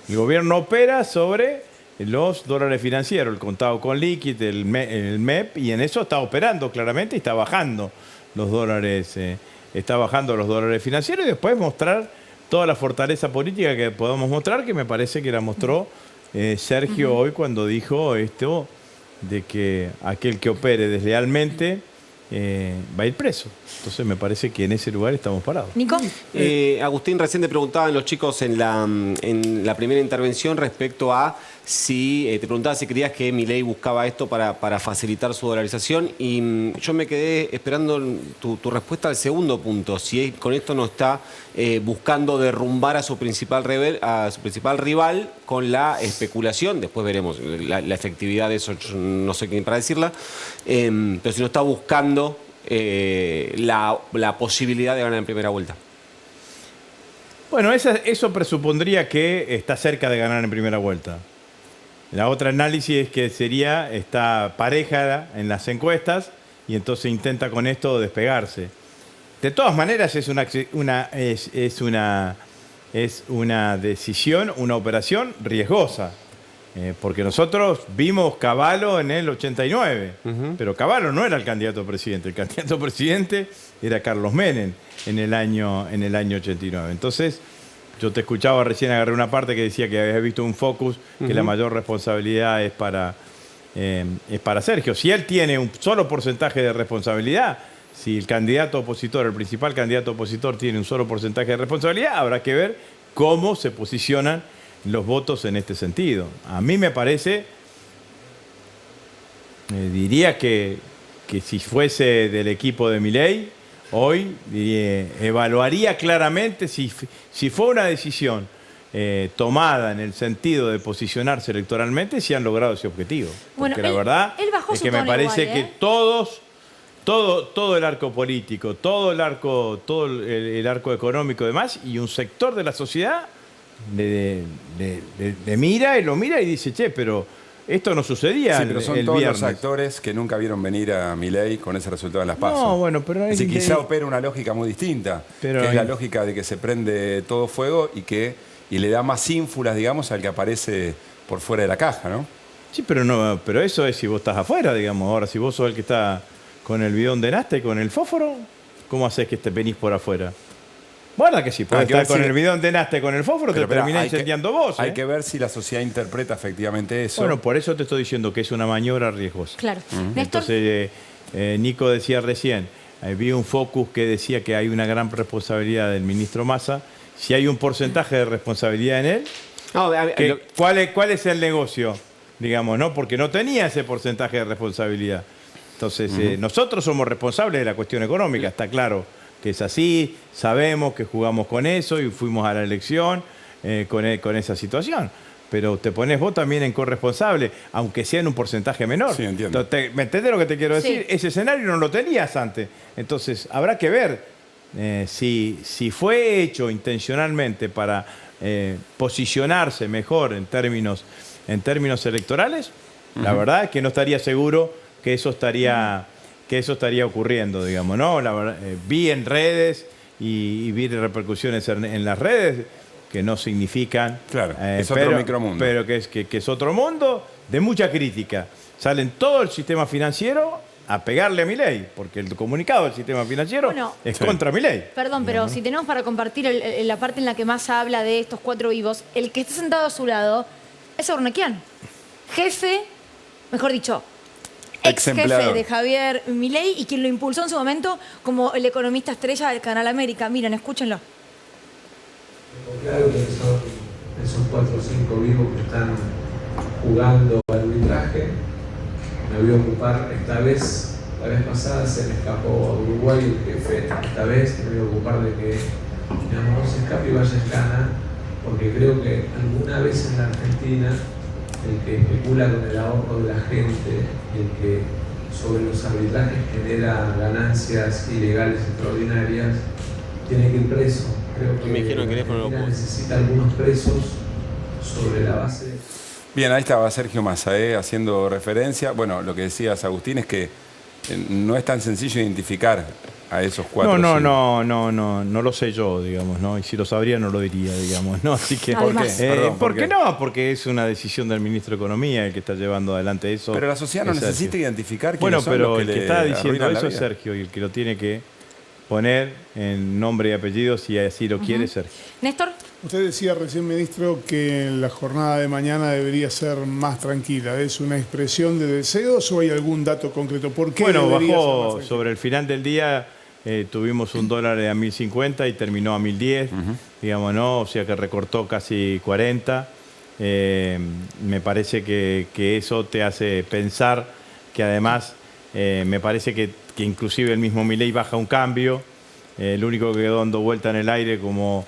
El gobierno opera sobre los dólares financieros, el contado con liquid, el MEP, y en eso está operando claramente y está bajando los dólares financieros, y después mostrar toda la fortaleza política que podamos mostrar, que me parece que la mostró Sergio hoy cuando dijo esto de que aquel que opere deslealmente va a ir preso. Entonces me parece que en ese lugar estamos parados. Nico. Agustín, recién te preguntaban los chicos en la primera intervención respecto a si, te preguntaba si creías que Milei buscaba esto para facilitar su dolarización, y yo me quedé esperando tu respuesta al segundo punto, si con esto no está buscando derrumbar a su principal rival con la especulación. Después veremos la efectividad de eso, yo no sé quién para decirla, pero si no está buscando la posibilidad de ganar en primera vuelta. Bueno, eso presupondría que está cerca de ganar en primera vuelta. La otra análisis es que está pareja en las encuestas y entonces intenta con esto despegarse. De todas maneras es una decisión, una operación riesgosa. Porque nosotros vimos Cavallo en el 89, pero Cavallo no era el candidato a presidente. El candidato a presidente era Carlos Menem en el año 89. Entonces, yo te escuchaba recién, agarré una parte que decía que habías visto un focus, que la mayor responsabilidad es para Sergio. Si él tiene un solo porcentaje de responsabilidad, si el candidato opositor, el principal candidato opositor tiene un solo porcentaje de responsabilidad, habrá que ver cómo se posicionan los votos en este sentido. A mí me parece, diría que si fuese del equipo de Milei, hoy evaluaría claramente si fue una decisión tomada en el sentido de posicionarse electoralmente, si han logrado ese objetivo. Bueno, porque la verdad es que me parece igual, que todo el arco político, todo el arco económico y demás, y un sector de la sociedad le mira y lo mira y dice, che, pero esto no sucedía pero son el todos viernes. los actores que nunca vieron venir a Milei con ese resultado en las PASO. No, bueno, pero es decir, quizá opera una lógica muy distinta, que es la lógica de que se prende todo fuego y le da más ínfulas, digamos, al que aparece por fuera de la caja, ¿no? Sí, pero eso es si vos estás afuera, digamos. Ahora, si vos sos el que está con el bidón de nafta y con el fósforo, ¿cómo haces que te venís por afuera? Bueno, que sí, podés estar con el bidón de nafta y con el fósforo, te terminás incendiando vos. Hay que ver si la sociedad interpreta efectivamente eso. Bueno, por eso te estoy diciendo que es una maniobra riesgosa. Claro. Entonces, Nico decía recién, vi un focus que decía que hay una gran responsabilidad del ministro Massa. Si hay un porcentaje de responsabilidad en él, ¿cuál es el negocio? Digamos, ¿no? Porque no tenía ese porcentaje de responsabilidad. Entonces, nosotros somos responsables de la cuestión económica, está claro que es así, sabemos que jugamos con eso y fuimos a la elección con esa situación. Pero te pones vos también en corresponsable, aunque sea en un porcentaje menor. Sí, entiendo. Entonces, ¿me entendés lo que te quiero decir? Sí. Ese escenario no lo tenías antes. Entonces, habrá que ver si fue hecho intencionalmente para posicionarse mejor en términos electorales. La verdad es que no estaría seguro que eso estaría ocurriendo, digamos, ¿no? La verdad, vi en redes y vi repercusiones en las redes que no significan... Claro, es otro micromundo. Pero que es otro mundo de mucha crítica. Salen todo el sistema financiero a pegarle a Milei, porque el comunicado del sistema financiero es contra Milei. Perdón, pero si tenemos para compartir la parte en la que más habla de estos cuatro vivos, el que está sentado a su lado es Ornequian, jefe, mejor dicho, ex jefe de Javier Milei y quien lo impulsó en su momento como el economista estrella del Canal América. Miren, escúchenlo. Claro que son esos 4 o 5 vivos que están jugando al arbitraje. Me voy a ocupar esta vez, la vez pasada se me escapó a Uruguay el jefe, esta vez me voy a ocupar de que no se escape y vaya en cana, porque creo que alguna vez en la Argentina el que especula con el ahorro de la gente, el que sobre los arbitrajes genera ganancias ilegales extraordinarias, tiene que ir preso. Creo que Argentina necesita algunos presos sobre la base. Bien, ahí estaba Sergio Massa, haciendo referencia. Bueno, lo que decías, Agustín, es que no es tan sencillo identificar a esos cuatro. No lo sé yo, digamos, ¿no? Y si lo sabría no lo diría, digamos, ¿no? Así que ¿por qué? ¿Por qué no? Porque es una decisión del ministro de Economía el que está llevando adelante eso. Pero la sociedad no necesita identificar quiénes bueno, son pero los que el que le está diciendo arruinan la eso es vida. Sergio y el que lo tiene que poner en nombre y apellido si así lo quiere Sergio. Néstor. Usted decía recién, ministro, que la jornada de mañana debería ser más tranquila. ¿Es una expresión de deseos o hay algún dato concreto? ¿Por qué Bueno, debería ser más bajó tranquila? sobre el final del día, tuvimos un dólar a 1.050 y terminó a 1.010, digamos, ¿no? O sea que recortó casi 40. Me parece que eso te hace pensar que además, me parece que inclusive el mismo Milei baja un cambio. El único que quedó dando vuelta en el aire como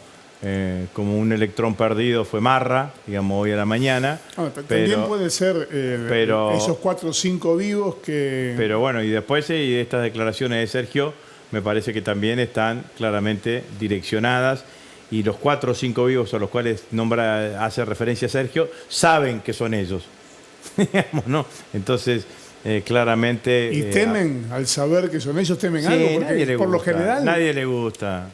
un electrón perdido fue Marra, digamos, hoy a la mañana. También puede ser esos 4 o 5 vivos que... Pero bueno, y después y estas declaraciones de Sergio me parece que también están claramente direccionadas, y los 4 o 5 vivos a los cuales hace referencia Sergio saben que son ellos. Digamos, ¿no? Entonces, claramente... Y temen, al saber que son ellos, temen algo, porque por lo general... Nadie le gusta.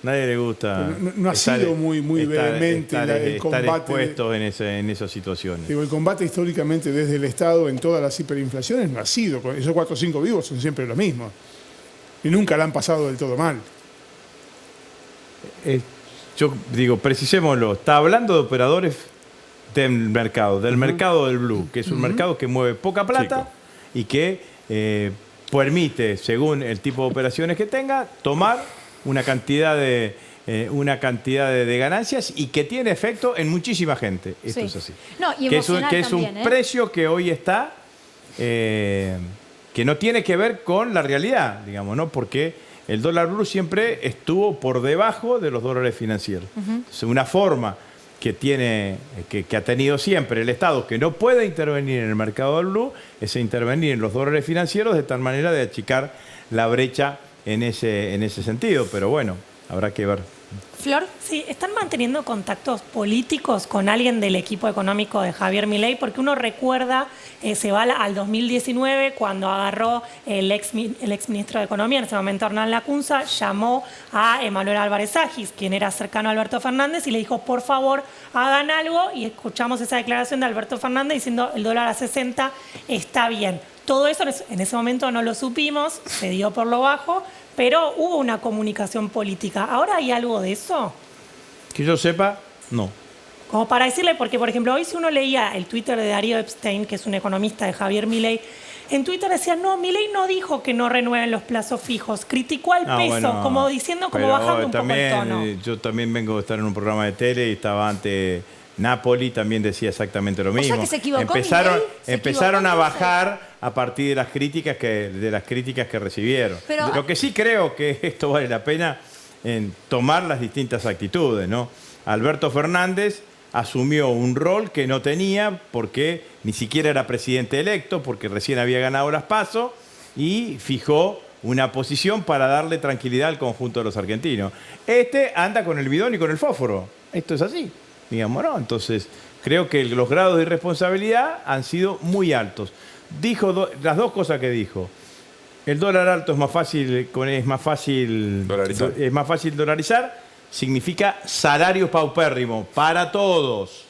Nadie le gusta. No ha sido muy vehemente el combate. Estar expuestos en esas situaciones. Digo, el combate históricamente desde el Estado en todas las hiperinflaciones no ha sido. Esos 4 o 5 vivos son siempre los mismos. Y nunca la han pasado del todo mal. Yo digo, precisémoslo. Está hablando de operadores del mercado del blue, que es un mercado que mueve poca plata y que permite, según el tipo de operaciones que tenga, tomar una cantidad de ganancias y que tiene efecto en muchísima gente. Esto es así. No, y que es un también, precio que hoy está, que no tiene que ver con la realidad, digamos, ¿no? Porque el dólar blue siempre estuvo por debajo de los dólares financieros. Es una forma que ha tenido siempre el Estado, que no puede intervenir en el mercado del blue, es intervenir en los dólares financieros de tal manera de achicar la brecha en ese sentido. Pero bueno, habrá que ver. Flor, sí, ¿están manteniendo contactos políticos con alguien del equipo económico de Javier Milei? Porque uno recuerda, se va al 2019, cuando agarró el ex ministro de Economía, en ese momento Hernán Lacunza, llamó a Emanuel Álvarez Agis, quien era cercano a Alberto Fernández, y le dijo, por favor, hagan algo, y escuchamos esa declaración de Alberto Fernández diciendo, el dólar a 60 está bien. Todo eso en ese momento no lo supimos, se dio por lo bajo, pero hubo una comunicación política. ¿Ahora hay algo de eso? Que yo sepa, no. Como para decirle, porque por ejemplo, hoy si uno leía el Twitter de Darío Epstein, que es un economista de Javier Milei, en Twitter decía, no, Milei no dijo que no renueven los plazos fijos, criticó al peso, bueno, como diciendo, como bajando un poco el tono. Yo también vengo de estar en un programa de tele y estaba ante Napoli, también decía exactamente lo mismo. O sea que se equivocó, empezaron a bajar a partir de las críticas que recibieron. Pero, lo que sí creo que esto vale la pena en tomar las distintas actitudes, ¿no? Alberto Fernández asumió un rol que no tenía porque ni siquiera era presidente electo, porque recién había ganado las PASO, y fijó una posición para darle tranquilidad al conjunto de los argentinos. Anda con el bidón y con el fósforo. Esto es así, digamos, ¿no? Entonces, creo que los grados de irresponsabilidad han sido muy altos. Dijo las dos cosas que dijo. El dólar alto es más fácil dolarizar. Significa salario paupérrimo para todos.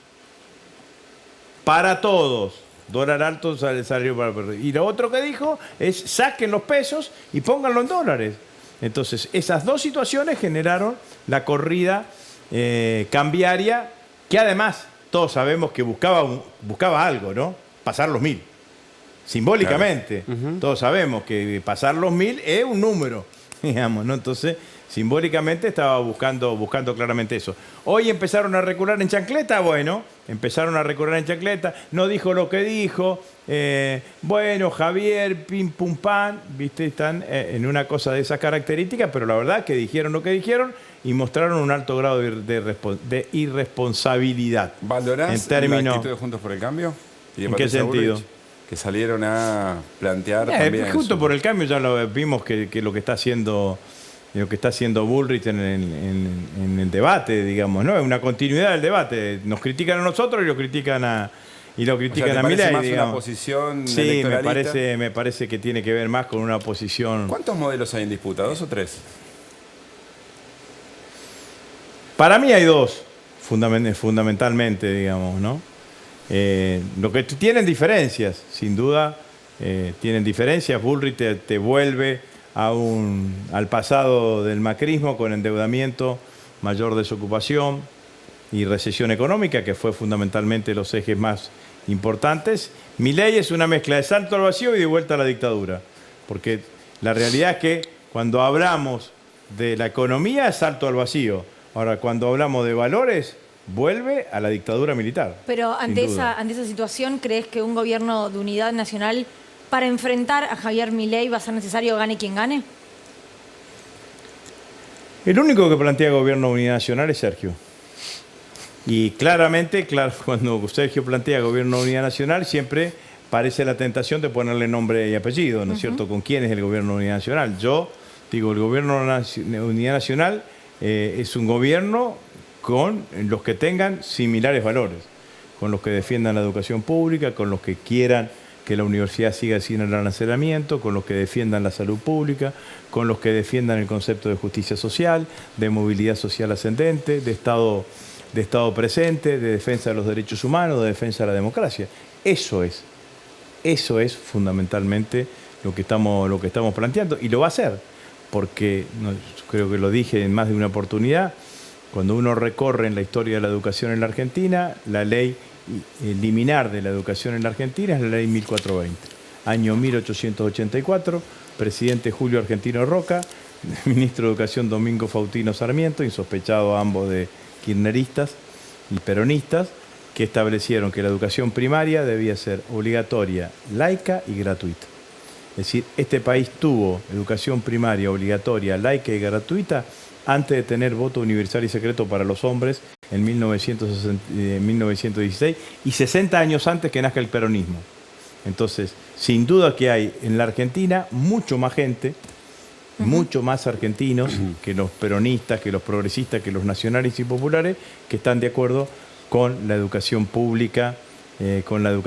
Para todos. Dólar alto, salario paupérrimo. Y lo otro que dijo es saquen los pesos y pónganlo en dólares. Entonces, esas dos situaciones generaron la corrida cambiaria, que además todos sabemos que buscaba algo, ¿no? Pasar los 1.000. Simbólicamente. Claro. Todos sabemos que pasar los 1.000 es un número, digamos, ¿no? Entonces, simbólicamente estaba buscando claramente eso. Hoy empezaron a recular en chancleta, bueno, no dijo lo que dijo, bueno, Javier, pim, pum, pan, ¿viste? Están en una cosa de esas características, pero la verdad que dijeron lo que dijeron y mostraron un alto grado de irresponsabilidad. ¿Valorás la actitud de Juntos por el Cambio? ¿En qué sentido? Que salieron a plantear también. Juntos por el Cambio ya lo vimos que lo que está haciendo Bullrich en el debate, digamos, ¿no? Es una continuidad del debate. Nos critican a nosotros y lo critican a Milei, más digamos. una posición sí, electoralista? me parece que tiene que ver más con una posición. ¿Cuántos modelos hay en disputa? ¿2 o 3? Para mí hay 2, fundamentalmente, digamos, ¿no? Lo que tienen diferencias, sin duda, tienen diferencias. Bullrich te vuelve al pasado del macrismo con endeudamiento, mayor desocupación, y recesión económica, que fue fundamentalmente los ejes más importantes. Milei es una mezcla de salto al vacío y de vuelta a la dictadura, porque la realidad es que cuando hablamos de la economía es salto al vacío. Ahora, cuando hablamos de valores, vuelve a la dictadura militar. Pero ante esa situación, ¿crees que un gobierno de unidad nacional para enfrentar a Javier Milei va a ser necesario gane quien gane? El único que plantea gobierno de unidad nacional es Sergio. Y claramente, cuando Sergio plantea gobierno de unidad nacional, siempre parece la tentación de ponerle nombre y apellido, ¿no es cierto? ¿Con quién es el gobierno de unidad nacional? Yo digo, el gobierno de unidad nacional es un gobierno con los que tengan similares valores, con los que defiendan la educación pública, con los que quieran que la universidad siga sin el arancelamiento, con los que defiendan la salud pública, con los que defiendan el concepto de justicia social, de movilidad social ascendente, de Estado presente, de defensa de los derechos humanos, de defensa de la democracia. Eso es fundamentalmente lo que estamos planteando, y lo va a hacer, porque creo que lo dije en más de una oportunidad. Cuando uno recorre en la historia de la educación en la Argentina, la ley liminar de la educación en la Argentina es la ley 1420. Año 1884, presidente Julio Argentino Roca, ministro de Educación Domingo Faustino Sarmiento, insospechados ambos de kirchneristas y peronistas, que establecieron que la educación primaria debía ser obligatoria, laica y gratuita. Es decir, este país tuvo educación primaria obligatoria, laica y gratuita antes de tener voto universal y secreto para los hombres en 1916 y 60 años antes que nazca el peronismo. Entonces, sin duda que hay en la Argentina mucho más gente, mucho más argentinos que los peronistas, que los progresistas, que los nacionales y populares, que están de acuerdo con la educación pública, con el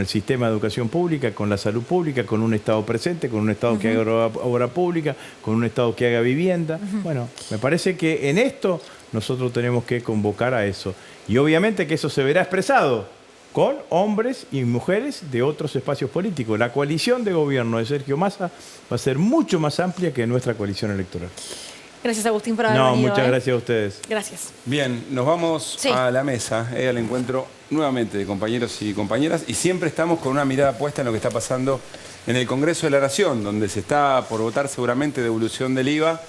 sistema de educación pública, con la salud pública, con un Estado presente, con un Estado que haga obra pública, con un Estado que haga vivienda. Bueno, me parece que en esto nosotros tenemos que convocar a eso. Y obviamente que eso se verá expresado con hombres y mujeres de otros espacios políticos. La coalición de gobierno de Sergio Massa va a ser mucho más amplia que nuestra coalición electoral. Gracias, Agustín, por haber venido. Muchas gracias a ustedes. Gracias. Bien, nos vamos a la mesa, al encuentro nuevamente de compañeros y compañeras, y siempre estamos con una mirada puesta en lo que está pasando en el Congreso de la Nación, donde se está por votar seguramente devolución del IVA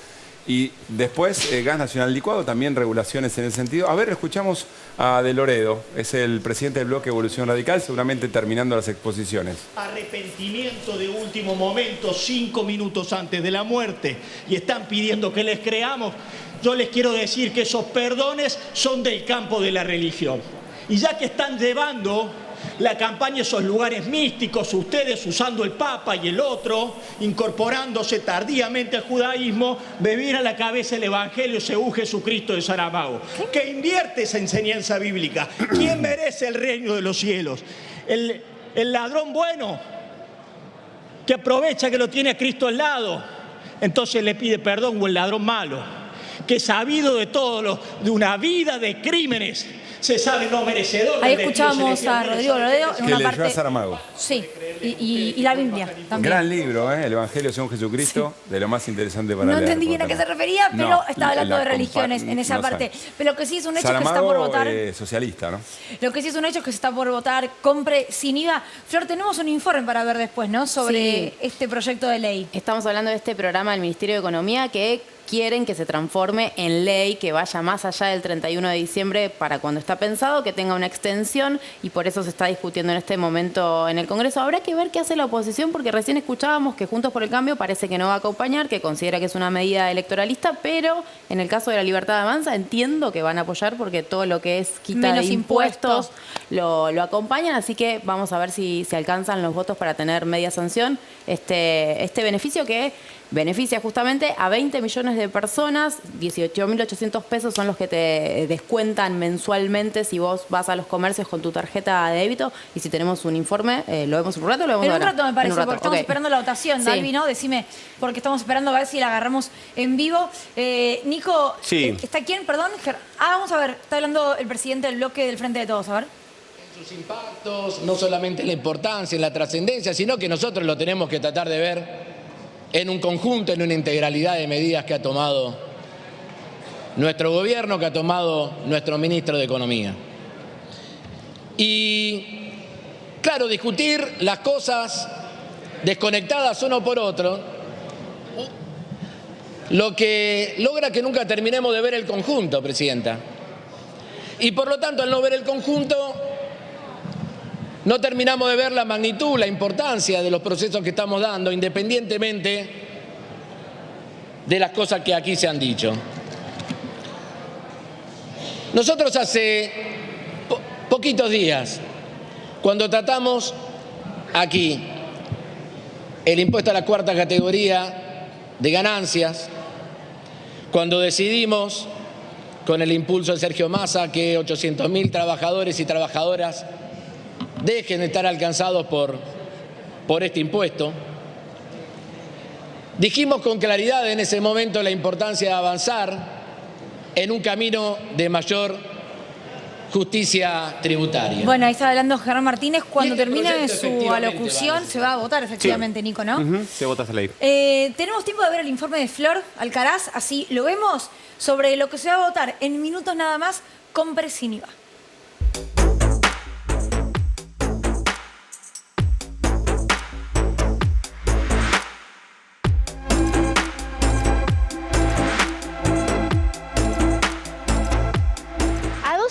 y después gas nacional licuado, también regulaciones en ese sentido. A ver, escuchamos a De Loredo, es el presidente del bloque Evolución Radical, seguramente terminando las exposiciones. Arrepentimiento de último momento, 5 minutos antes de la muerte, y están pidiendo que les creamos. Yo les quiero decir que esos perdones son del campo de la religión. Y ya que están llevando la campaña a esos lugares místicos, ustedes usando el Papa y el otro, incorporándose tardíamente al judaísmo, me viene a la cabeza el Evangelio según Jesucristo de Saramago, que invierte esa enseñanza bíblica. ¿Quién merece el reino de los cielos? El ladrón bueno, que aprovecha que lo tiene a Cristo al lado, entonces le pide perdón, o el ladrón malo, que sabido de todo de una vida de crímenes, se sabe no merecedor. Ahí escuchamos a Rodrigo Loredo en una parte. Que leyó a Saramago. Sí, y la Biblia también. Gran libro, el Evangelio según Jesucristo, de lo más interesante para leer. No entendí bien a qué se refería, pero estaba hablando de religiones en esa parte. Pero lo que sí es un hecho es que está por votar. Socialista, ¿no? Lo que sí es un hecho es que se está por votar compre sin IVA. Flor, tenemos un informe para ver después, ¿no? Sobre este proyecto de ley. Estamos hablando de este programa del Ministerio de Economía que quieren que se transforme en ley, que vaya más allá del 31 de diciembre para cuando está pensado, que tenga una extensión, y por eso se está discutiendo en este momento en el Congreso. Habrá que ver qué hace la oposición, porque recién escuchábamos que Juntos por el Cambio parece que no va a acompañar, que considera que es una medida electoralista, pero en el caso de la libertad de avanza entiendo que van a apoyar porque todo lo que es quita de impuestos lo acompañan, así que vamos a ver si se alcanzan los votos para tener media sanción este beneficio que beneficia justamente a 20 millones de personas. 18.800 pesos son los que te descuentan mensualmente si vos vas a los comercios con tu tarjeta de débito. Y si tenemos un informe, ¿lo vemos un rato o lo vemos ahora? En un rato me parece, porque estamos esperando la votación. Dalvi, ¿no? Decime, porque estamos esperando a ver si la agarramos en vivo. Nico, ¿está quién? Perdón. Vamos a ver, está hablando el presidente del bloque del Frente de Todos, a ver. Sus impactos, no solamente la importancia, la trascendencia, sino que nosotros lo tenemos que tratar de ver en un conjunto, en una integralidad de medidas que ha tomado nuestro gobierno, que ha tomado nuestro ministro de Economía. Y, claro, discutir las cosas desconectadas uno por otro, lo que logra que nunca terminemos de ver el conjunto, Presidenta. Y por lo tanto, al no ver el conjunto, no terminamos de ver la magnitud, la importancia de los procesos que estamos dando, independientemente de las cosas que aquí se han dicho. Nosotros hace poquitos días, cuando tratamos aquí el impuesto a la cuarta categoría de ganancias, cuando decidimos, con el impulso de Sergio Massa, que 800.000 trabajadores y trabajadoras dejen de estar alcanzados por este impuesto, dijimos con claridad en ese momento la importancia de avanzar en un camino de mayor justicia tributaria. Bueno, ahí está hablando Germán Martínez. Cuando este termine proyecto, su efectivamente, alocución, se va a votar, efectivamente, Sí. Nico, ¿no? Se vota esta ley. Tenemos tiempo de ver el informe de Flor Alcaraz, así lo vemos, sobre lo que se va a votar en minutos nada más, compre sin IVA.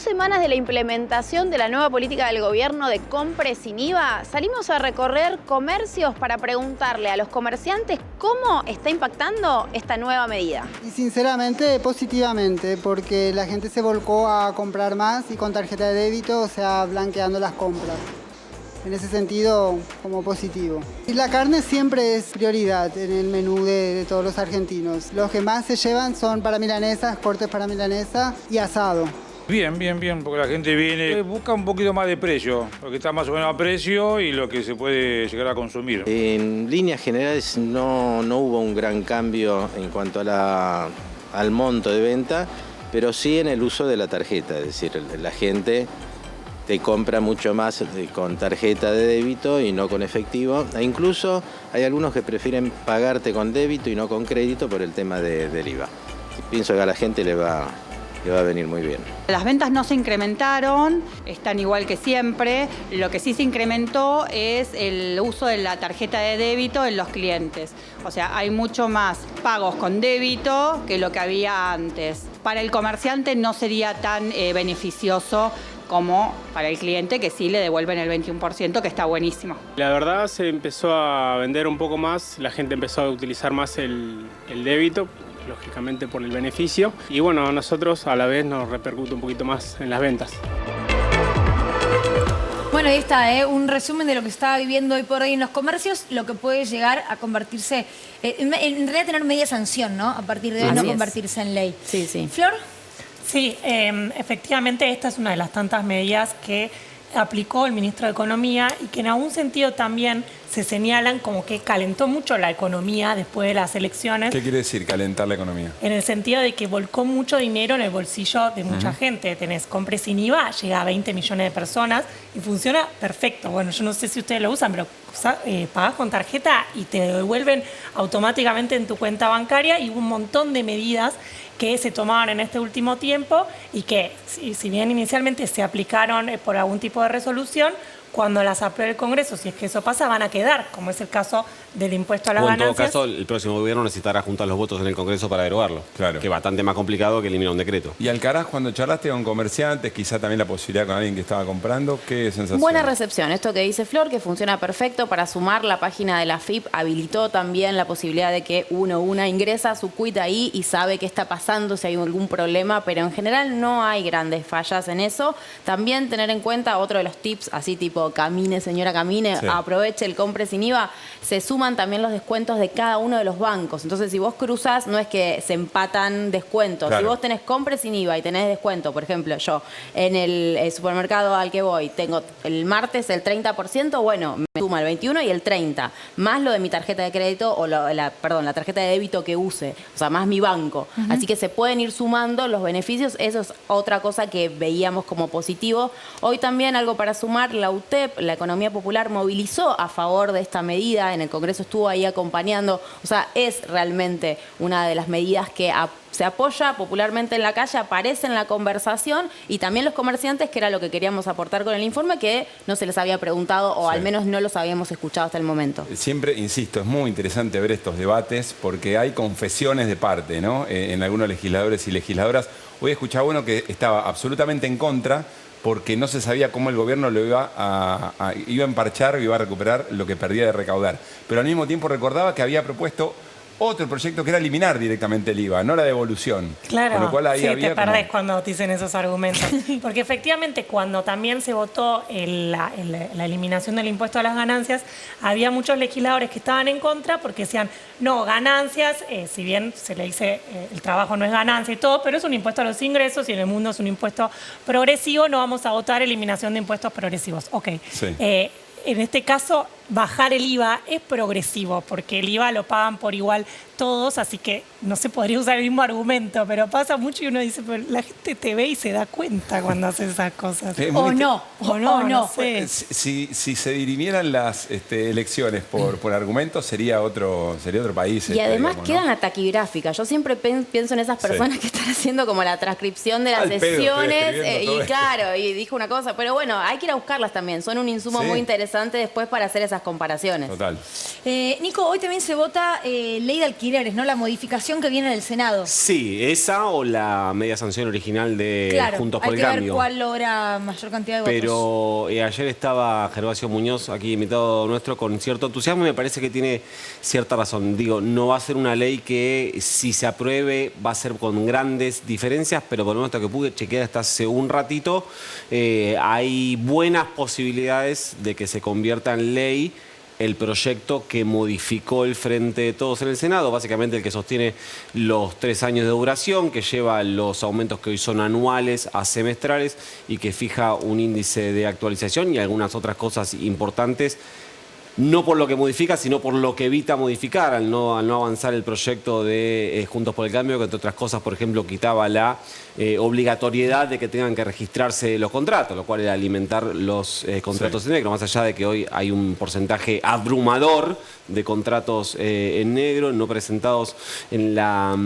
Semanas de la implementación de la nueva política del gobierno de compre sin IVA, salimos a recorrer comercios para preguntarle a los comerciantes cómo está impactando esta nueva medida. Y sinceramente, positivamente, porque la gente se volcó a comprar más y con tarjeta de débito, o sea, blanqueando las compras. En ese sentido, como positivo. Y la carne siempre es prioridad en el menú de todos los argentinos. Los que más se llevan son para milanesas, cortes para milanesa y asado. Bien, porque la gente viene, busca un poquito más de precio, porque está más o menos a precio y lo que se puede llegar a consumir. En líneas generales no hubo un gran cambio en cuanto al monto de venta, pero sí en el uso de la tarjeta, es decir, la gente te compra mucho más con tarjeta de débito y no con efectivo, e incluso hay algunos que prefieren pagarte con débito y no con crédito por el tema del IVA. Pienso que a la gente le va a venir muy bien. Las ventas no se incrementaron, están igual que siempre. Lo que sí se incrementó es el uso de la tarjeta de débito en los clientes. O sea, hay mucho más pagos con débito que lo que había antes. Para el comerciante no sería tan beneficioso como para el cliente, que sí le devuelven el 21%, que está buenísimo. La verdad se empezó a vender un poco más, la gente empezó a utilizar más el débito, lógicamente por el beneficio, y bueno, a nosotros a la vez nos repercute un poquito más en las ventas. Bueno, ahí está, un resumen de lo que se está viviendo hoy por hoy en los comercios, lo que puede llegar a convertirse, en realidad tener media sanción, ¿no? A partir de hoy no convertirse en ley. Sí, sí. ¿Flor? Sí, efectivamente esta es una de las tantas medidas que aplicó el ministro de Economía y que en algún sentido también se señalan como que calentó mucho la economía después de las elecciones. ¿Qué quiere decir calentar la economía? En el sentido de que volcó mucho dinero en el bolsillo de mucha gente. Tenés compre sin IVA, llega a 20 millones de personas y funciona perfecto. Bueno, yo no sé si ustedes lo usan, pero pagás con tarjeta y te devuelven automáticamente en tu cuenta bancaria, y hubo un montón de medidas que se tomaban en este último tiempo y que, si bien inicialmente se aplicaron por algún tipo de resolución, cuando las apruebe el Congreso, si es que eso pasa, van a quedar, como es el caso del impuesto a las ganancias. En todo caso, el próximo gobierno necesitará juntar los votos en el Congreso para derogarlo. Claro. Que es bastante más complicado que eliminar un decreto. Y Alcaraz, cuando charlaste con comerciantes, quizá también la posibilidad con alguien que estaba comprando, ¿qué sensación? Buena recepción. Esto que dice Flor, que funciona perfecto. Para sumar, la página de la AFIP habilitó también la posibilidad de que una ingresa su cuita ahí y sabe qué está pasando, si hay algún problema, pero en general no hay grandes fallas en eso. También tener en cuenta otro de los tips, así tipo camine, señora, camine, sí, aproveche el compre sin IVA. Se suman también los descuentos de cada uno de los bancos. Entonces, si vos cruzas, no es que se empatan descuentos. Claro. Si vos tenés compre sin IVA y tenés descuento, por ejemplo, yo en el supermercado al que voy tengo el martes el 30%, bueno, me suma el 21 y el 30, más lo de mi tarjeta de crédito o la tarjeta de débito que use, o sea, más mi banco. Así que se pueden ir sumando los beneficios. Eso es otra cosa que veíamos como positivo. Hoy también algo para sumar, la UTEP, la economía popular, movilizó a favor de esta medida, en el Congreso estuvo ahí acompañando, o sea, es realmente una de las medidas que se apoya popularmente en la calle, aparece en la conversación, y también los comerciantes, que era lo que queríamos aportar con el informe, que no se les había preguntado o al menos no los habíamos escuchado hasta el momento. Siempre, insisto, es muy interesante ver estos debates porque hay confesiones de parte, ¿no? En algunos legisladores y legisladoras. Hoy escuchaba uno que estaba absolutamente en contra porque no se sabía cómo el gobierno lo iba a emparchar o iba a recuperar lo que perdía de recaudar. Pero al mismo tiempo recordaba que había propuesto otro proyecto que era eliminar directamente el IVA, no la devolución. Claro, con lo cual ahí sí, había te perdés cuando te dicen esos argumentos. Porque efectivamente cuando también se votó la eliminación del impuesto a las ganancias, había muchos legisladores que estaban en contra porque decían, no, ganancias, si bien se le dice el trabajo no es ganancia y todo, pero es un impuesto a los ingresos y en el mundo es un impuesto progresivo, no vamos a votar eliminación de impuestos progresivos. Ok. Sí. En este caso, bajar el IVA es progresivo, porque el IVA lo pagan por igual todos, así que no se podría usar el mismo argumento, pero pasa mucho y uno dice, pero la gente te ve y se da cuenta cuando haces esas cosas. O no. No sé. Si se dirimieran las elecciones por argumentos, sería otro país. Y además digamos, queda ¿no? en la taquigráfica. Yo siempre pienso en esas personas que están haciendo como la transcripción de las sesiones y claro, y dijo una cosa, pero bueno, hay que ir a buscarlas también. Son un insumo muy interesante después para hacer esas comparaciones. Total. Nico, hoy también se vota ley de alquileres, ¿no? La modificación que viene del Senado. Sí, esa o la media sanción original de Juntos por el Cambio. Hay que Cambio. ver cuál logra mayor cantidad de votos. Pero ayer estaba Gervasio Muñoz, aquí invitado nuestro, con cierto entusiasmo y me parece que tiene cierta razón. Digo, no va a ser una ley que si se apruebe va a ser con grandes diferencias, pero por lo menos hasta que pude chequear hasta hace un ratito, hay buenas posibilidades de que se convierta en ley el proyecto que modificó el Frente de Todos en el Senado, básicamente el que sostiene los 3 años de duración, que lleva los aumentos que hoy son anuales a semestrales y que fija un índice de actualización y algunas otras cosas importantes, no por lo que modifica, sino por lo que evita modificar al no avanzar el proyecto de Juntos por el Cambio, que entre otras cosas, por ejemplo, quitaba la obligatoriedad de que tengan que registrarse los contratos, lo cual era alimentar los contratos en negro, más allá de que hoy hay un porcentaje abrumador de contratos en negro, no presentados en la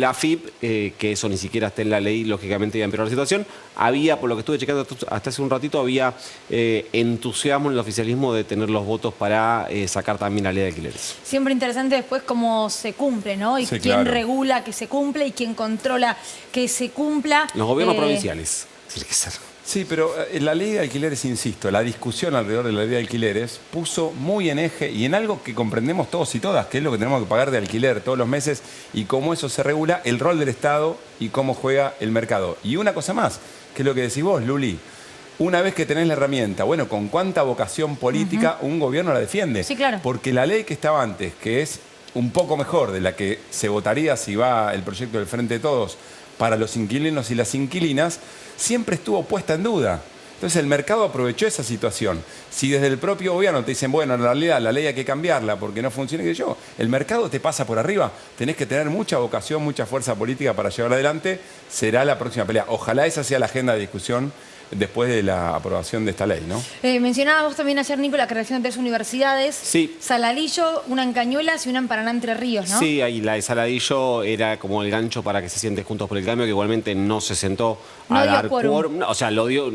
AFIP, que eso ni siquiera está en la ley, lógicamente iba a empeorar la situación. Había, por lo que estuve checando hasta hace un ratito, había entusiasmo en el oficialismo de tener los votos para sacar también la ley de alquileres. Siempre interesante después cómo se cumple, ¿no? Y Sí, quién claro. regula que se cumple y quién controla que se cumpla. Los gobiernos provinciales. Tiene que ser. Sí, pero la ley de alquileres, insisto, la discusión alrededor de la ley de alquileres puso muy en eje y en algo que comprendemos todos y todas, que es lo que tenemos que pagar de alquiler todos los meses y cómo eso se regula, el rol del Estado y cómo juega el mercado. Y una cosa más, que es lo que decís vos, Luli. Una vez que tenés la herramienta, bueno, ¿con cuánta vocación política un gobierno la defiende? Sí, claro. Porque la ley que estaba antes, que es un poco mejor de la que se votaría si va el proyecto del Frente de Todos para los inquilinos y las inquilinas, siempre estuvo puesta en duda. Entonces el mercado aprovechó esa situación. Si desde el propio gobierno te dicen, bueno, en realidad la ley hay que cambiarla porque no funciona, que yo, el mercado te pasa por arriba. Tenés que tener mucha vocación, mucha fuerza política para llevar adelante. Será la próxima pelea. Ojalá esa sea la agenda de discusión después de la aprobación de esta ley, ¿no? Mencionabas vos también ayer, Nico, la creación de 3 universidades. Sí. Saladillo, una en Cañuelas y una en Paraná Entre Ríos, ¿no? Sí, ahí la de Saladillo era como el gancho para que se siente Juntos por el Cambio, que igualmente no se sentó a dio dar quórum. quórum. No, o sea,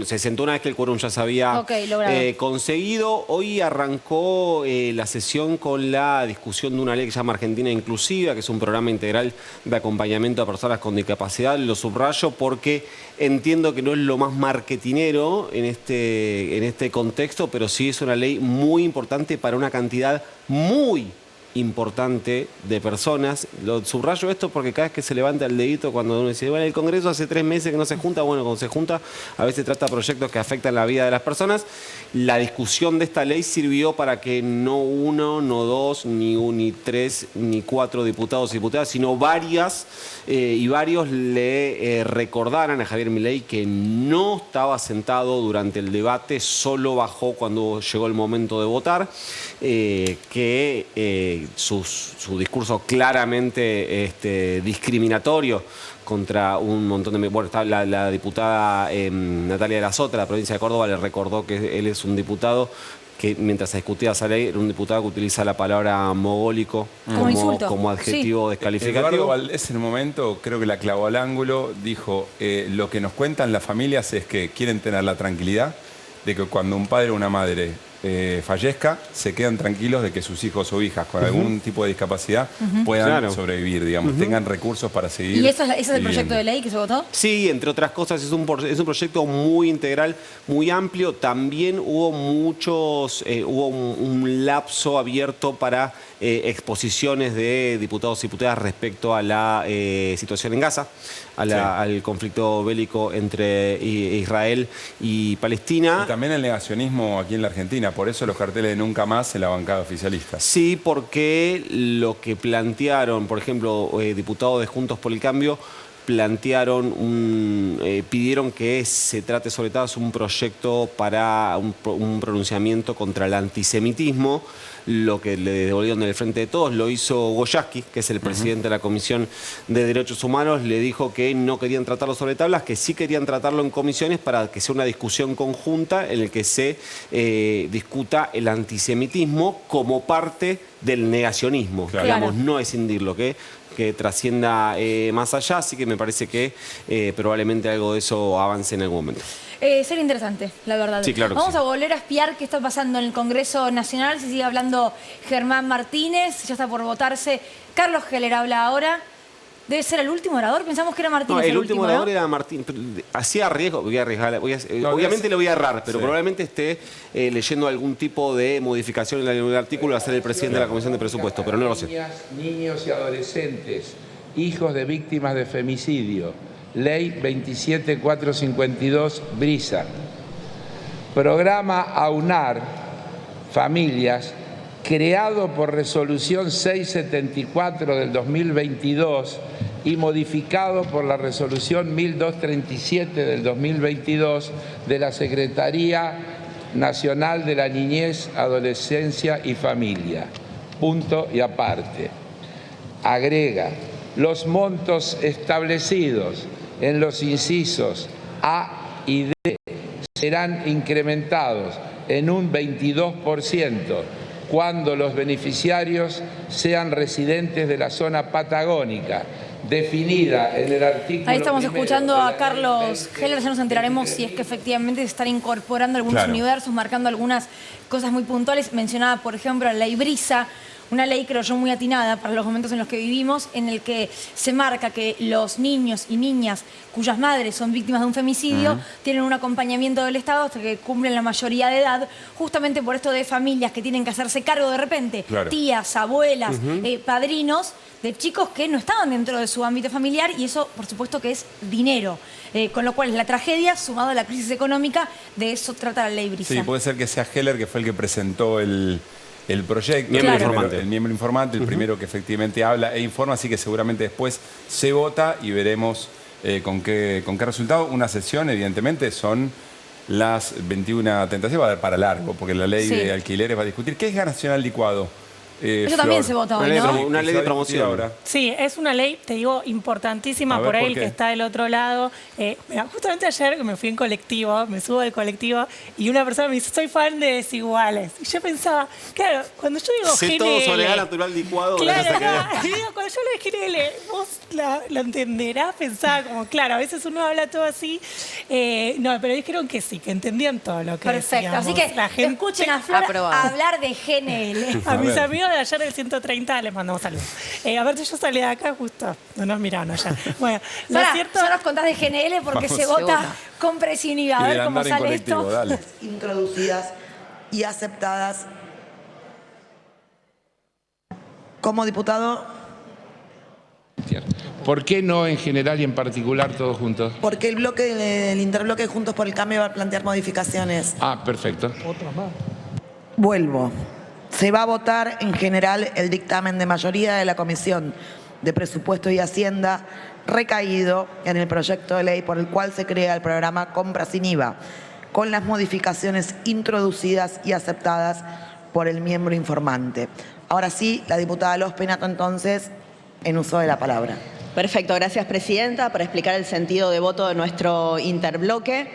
se sentó una vez que el quórum ya se había logrado. conseguido. Hoy arrancó la sesión con la discusión de una ley que se llama Argentina Inclusiva, que es un programa integral de acompañamiento a personas con discapacidad. Lo subrayo porque entiendo que no es lo más marketinero en este contexto, pero sí es una ley muy importante para una cantidad muy importante de personas. Lo subrayo esto porque cada vez que se levanta el dedito cuando uno dice, bueno, el Congreso hace 3 meses que no se junta, bueno, cuando se junta a veces trata proyectos que afectan la vida de las personas. La discusión de esta ley sirvió para que no 1, no 2, ni 3, ni 4 diputados y diputadas, sino varios le recordaran a Javier Milei que no estaba sentado durante el debate, solo bajó cuando llegó el momento de votar, que su discurso claramente discriminatorio contra un montón de... Bueno, está la diputada Natalia de la Sota, de la provincia de Córdoba, le recordó que él es un diputado que mientras se discutía esa ley, era un diputado que utiliza la palabra mogólico como adjetivo descalificativo. Eduardo Valdés en un momento, creo que la clavó al ángulo, dijo, lo que nos cuentan las familias es que quieren tener la tranquilidad de que cuando un padre o una madre fallezca, se quedan tranquilos de que sus hijos o hijas con algún tipo de discapacidad puedan sobrevivir, digamos, tengan recursos para seguir. ¿Y eso es el viviendo. proyecto de ley que se votó? Sí, entre otras cosas, es un proyecto muy integral, muy amplio. También hubo hubo un lapso abierto para exposiciones de diputados y diputadas respecto a la situación en Gaza, al conflicto bélico entre Israel y Palestina. Y también el negacionismo aquí en la Argentina, por eso los carteles de nunca más en la bancada oficialista. Sí, porque lo que plantearon, por ejemplo, diputados de Juntos por el Cambio, pidieron que se trate sobre todo de un proyecto para un pronunciamiento contra el antisemitismo. Lo que le devolvieron del Frente de Todos lo hizo Goyaski, que es el presidente de la Comisión de Derechos Humanos, le dijo que no querían tratarlo sobre tablas, que sí querían tratarlo en comisiones para que sea una discusión conjunta en la que se discuta el antisemitismo como parte del negacionismo, digamos, no escindirlo, que trascienda más allá, así que me parece que probablemente algo de eso avance en algún momento. Sería interesante, la verdad. Sí, claro que Vamos sí. a volver a espiar qué está pasando en el Congreso Nacional. Se sigue hablando Germán Martínez, ya está por votarse. Carlos Heller habla ahora. Debe ser el último orador. Pensamos que era Martínez. No, el último orador ¿no? era Martín. Hacía riesgo, voy a arriesgar, obviamente le voy a errar, pero probablemente esté leyendo algún tipo de modificación en el artículo, va a ser el presidente de la Comisión de Presupuesto, pero no lo sé. Niños y adolescentes, hijos de víctimas de femicidio, Ley 27452, Brisa. Programa AUNAR Familias, creado por Resolución 674 del 2022 y modificado por la Resolución 1237 del 2022 de la Secretaría Nacional de la Niñez, Adolescencia y Familia. Punto y aparte. Agrega, los montos establecidos en los incisos A y D serán incrementados en un 22% cuando los beneficiarios sean residentes de la zona patagónica, definida en el artículo. Ahí estamos primero escuchando de la a Carlos Heller, ya nos enteraremos si es que efectivamente se están incorporando algunos universos, marcando algunas cosas muy puntuales. Mencionaba, por ejemplo, la ley Brisa, una ley, creo yo, muy atinada para los momentos en los que vivimos, en el que se marca que los niños y niñas cuyas madres son víctimas de un femicidio tienen un acompañamiento del Estado hasta que cumplen la mayoría de edad, justamente por esto de familias que tienen que hacerse cargo de repente, tías, abuelas, padrinos, de chicos que no estaban dentro de su ámbito familiar, y eso, por supuesto, que es dinero. Con lo cual, la tragedia, sumado a la crisis económica, de eso trata la ley Brisa. Sí, puede ser que sea Heller, que fue el que presentó el proyecto, el miembro informante, el primero que efectivamente habla e informa, así que seguramente después se vota y veremos con qué resultado. Una sesión, evidentemente, son las 21:36, va a dar para largo, porque la ley de alquileres va a discutir. ¿Qué es gas nacional licuado? Eso también se vota hoy, ¿no? Una ley de promoción ahora. Sí, es una ley, te digo, importantísima por ahí, el que está del otro lado. Mira, justamente ayer que me fui en colectivo, me subo del colectivo y una persona me dice, soy fan de Desiguales. Y yo pensaba, claro, cuando yo digo sé GNL... todo sobre gas natural licuado. Claro, digo, cuando yo le dije GNL, vos lo entenderás, pensaba como, claro, a veces uno habla todo así. No, pero dijeron que sí, que entendían todo lo que Perfecto, decíamos. así que la gente escuchen a Flor hablar de GNL. A mis amigos de ayer del 130 les mandamos saludos. A ver, yo salí de acá justo, no nos miraron allá. Bueno, lo cierto... Ya nos contás de GNL porque se vota con presión y a ver cómo sale esto. Introducidas y aceptadas. Como diputado. ¿Por qué no en general y en particular todos juntos? Porque el interbloque de Juntos por el Cambio va a plantear modificaciones. Ah, perfecto. Vuelvo. Se va a votar en general el dictamen de mayoría de la Comisión de Presupuesto y Hacienda recaído en el proyecto de ley por el cual se crea el programa Compra sin IVA, con las modificaciones introducidas y aceptadas por el miembro informante. Ahora sí, la diputada Los Penato, entonces, en uso de la palabra. Perfecto, gracias Presidenta. Para explicar el sentido de voto de nuestro interbloque,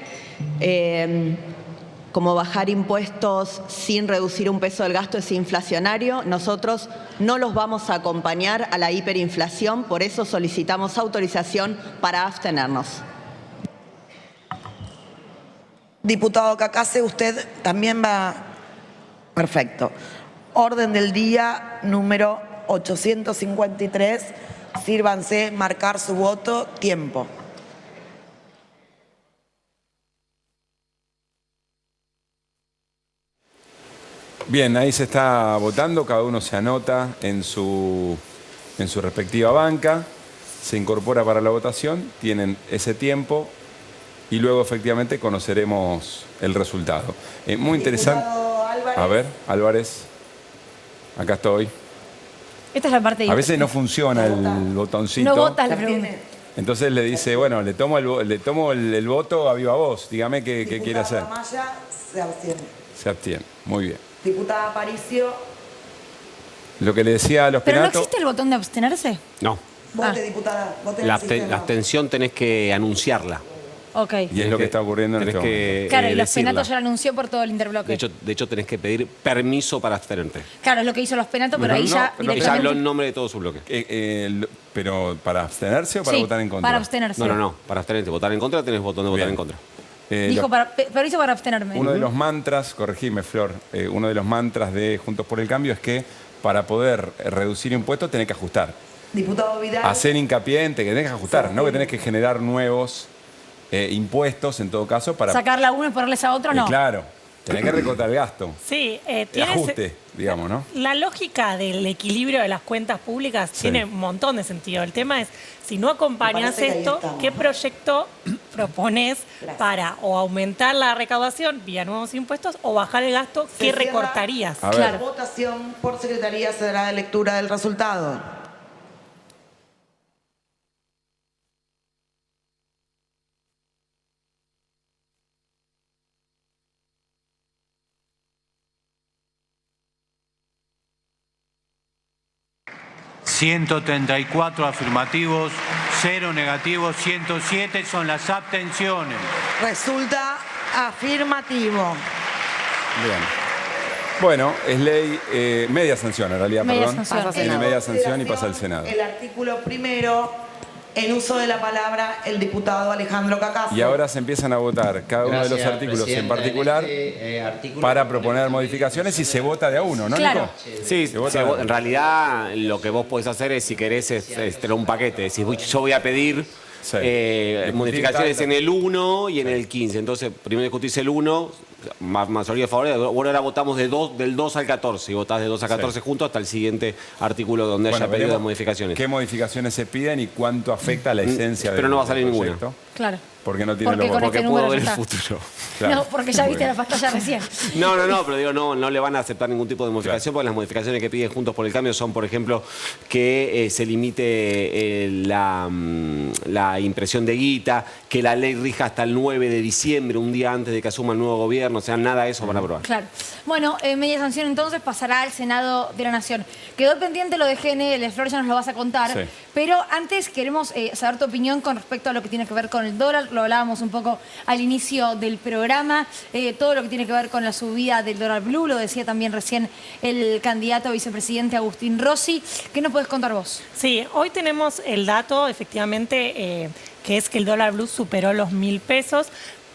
como bajar impuestos sin reducir un peso del gasto es inflacionario, nosotros no los vamos a acompañar a la hiperinflación, por eso solicitamos autorización para abstenernos. Diputado Cacase, usted también va. Perfecto. Orden del día número 853. Sírvanse marcar su voto. Tiempo. Bien, ahí se está votando, cada uno se anota en su respectiva banca, se incorpora para la votación, tienen ese tiempo y luego efectivamente conoceremos el resultado. Muy interesante. A ver, Álvarez, acá estoy. Esta es la parte A veces no funciona el botoncito. No vota la pregunta. Entonces le dice, bueno, le tomo el voto a viva voz, dígame qué quiere hacer. Amaya se abstiene. Se abstiene, muy bien. Diputada Aparicio. Lo que le decía a Los ¿Pero no Penato... existe el botón de abstenerse? No. Vote, diputada. Vote en La el sistema. abstención tenés que anunciarla. Ok. Y es lo que está ocurriendo en este momento. Claro, y Los decirla. Penato ya lo anunció por todo el interbloque. De hecho, tenés que pedir permiso para abstenerte. Claro, es lo que hizo Los Penato, pero ahí ya Ella habló directamente... en nombre de todo su bloque. ¿Pero para abstenerse o para Sí, votar en contra? para abstenerse. No. Para abstenerte. Votar en contra tenés botón de votar en contra. Dijo, permiso para abstenerme. Uno de los mantras, corregime Flor, uno de los mantras de Juntos por el Cambio es que para poder reducir impuestos tenés que ajustar. Diputado Vidal. Hacer hincapié en que tenés que ajustar, no que tenés que generar nuevos impuestos en todo caso para... Sacarla a uno y ponerles a otro, no. Claro, tenés que recortar el gasto. Sí, El ajuste, digamos, ¿no? La lógica del equilibrio de las cuentas públicas tiene un montón de sentido. El tema es, si no acompañas parece que ahí esto, estamos. ¿qué proyecto propones para o aumentar la recaudación vía nuevos impuestos o bajar el gasto? Se ¿Qué cierra recortarías? La votación por secretaría se dará de lectura del resultado. ...134 afirmativos, 0 negativos, 107 son las abstenciones. Resulta afirmativo. Bien. Bueno, es ley media sanción en realidad, Media perdón. sanción. Tiene media sanción y pasa al Senado. El artículo primero, en uso de la palabra, el diputado Alejandro Cacase. Y ahora se empiezan a votar cada uno de los Gracias, artículos en Presidenta. particular Artículo para proponer modificaciones y se vota de a uno, ¿no, Claro. Nico? Sí, Se vota de a uno. en realidad lo que vos podés hacer es, si querés, es tener un paquete. Decís, yo voy a pedir modificaciones en el 1 y en el 15. Entonces, primero discutís el 1, mayoría favorable. Bueno, ahora votamos del 2 al 14 y votás de 2 a 14 juntos hasta el siguiente artículo donde haya pedido de veremos modificaciones. ¿Qué modificaciones se piden y cuánto afecta a la esencia Pero del no va a salir proyecto? ninguna. Claro. Porque no tiene Porque con Porque este puedo número ver ya el está. futuro. No, porque ya viste la pantalla recién. No, pero digo, no le van a aceptar ningún tipo de modificación, porque las modificaciones que piden Juntos por el Cambio son, por ejemplo, que se limite la impresión de guita, que la ley rija hasta el 9 de diciembre, un día antes de que asuma el nuevo gobierno, o sea, nada de eso van a aprobar. Claro. Bueno, media sanción entonces pasará al Senado de la Nación. Quedó pendiente lo de GNL, Flor, ya nos lo vas a contar. Sí. Pero antes queremos saber tu opinión con respecto a lo que tiene que ver con el dólar. Lo hablábamos un poco al inicio del programa. Todo lo que tiene que ver con la subida del dólar blue, lo decía también recién el candidato a vicepresidente Agustín Rossi. ¿Qué nos puedes contar vos? Sí, hoy tenemos el dato, efectivamente, que es que el dólar blue superó los 1.000 pesos.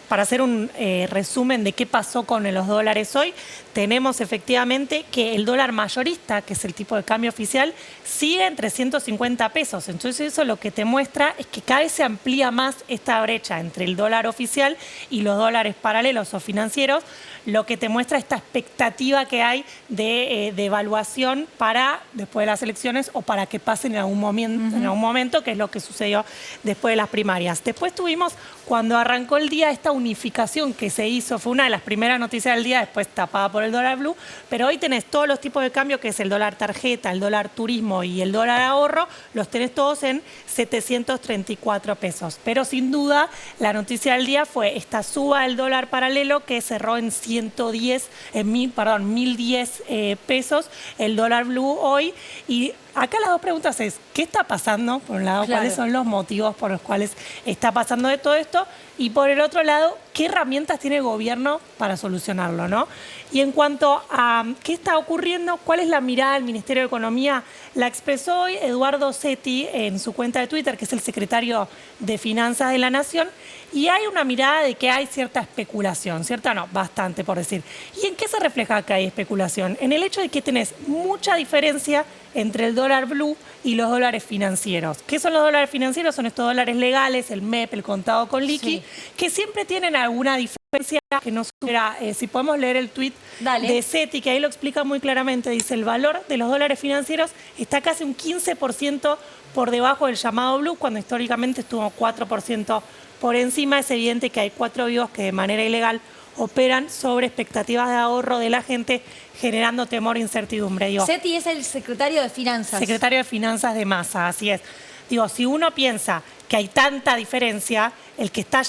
Para hacer un resumen de qué pasó con los dólares hoy, tenemos efectivamente que el dólar mayorista, que es el tipo de cambio oficial, sigue en 350 pesos. Entonces eso lo que te muestra es que cada vez se amplía más esta brecha entre el dólar oficial y los dólares paralelos o financieros, lo que te muestra esta expectativa que hay de evaluación para después de las elecciones o para que pasen en algún momento, que es lo que sucedió después de las primarias. Después tuvimos, cuando arrancó el día, esta unificación que se hizo fue una de las primeras noticias del día, después tapada por el dólar blue, pero hoy tenés todos los tipos de cambio, que es el dólar tarjeta, el dólar turismo y el dólar ahorro, los tenés todos en 734 pesos. Pero sin duda, la noticia del día fue esta suba del dólar paralelo que cerró en 1.010 pesos, el dólar blue hoy. Y acá las dos preguntas es, ¿qué está pasando? Por un lado, ¿cuáles son los motivos por los cuales está pasando de todo esto? Y por el otro lado, ¿qué herramientas tiene el gobierno para solucionarlo, ¿no? Y en cuanto a qué está ocurriendo, ¿cuál es la mirada del Ministerio de Economía? La expresó hoy Eduardo Setti en su cuenta de Twitter, que es el secretario de Finanzas de la Nación, y hay una mirada de que hay cierta especulación, ¿cierta? No, bastante por decir. ¿Y en qué se refleja que hay especulación? En el hecho de que tenés mucha diferencia entre el dólar blue y los dólares financieros. ¿Qué son los dólares financieros? Son estos dólares legales, el MEP, el contado con liqui, que siempre tienen alguna diferencia que no supera. Si podemos leer el tuit de Setti, que ahí lo explica muy claramente, dice, el valor de los dólares financieros está casi un 15% por debajo del llamado blue, cuando históricamente estuvo 4% por encima. Es evidente que hay 4 vivos que de manera ilegal operan sobre expectativas de ahorro de la gente, generando temor e incertidumbre. Digo, Setti es el secretario de Finanzas. Secretario de Finanzas de Massa, así es. Digo, si uno piensa que hay tanta diferencia, el que está,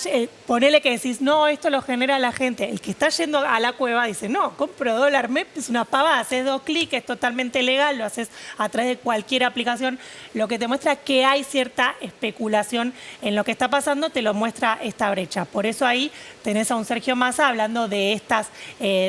ponele que decís, no, esto lo genera la gente, el que está yendo a la cueva dice, no, compro dólar MEP, es una pavada, haces 2 clics, es totalmente legal, lo haces a través de cualquier aplicación, lo que te muestra que hay cierta especulación en lo que está pasando, te lo muestra esta brecha. Por eso ahí tenés a un Sergio Massa hablando de estas,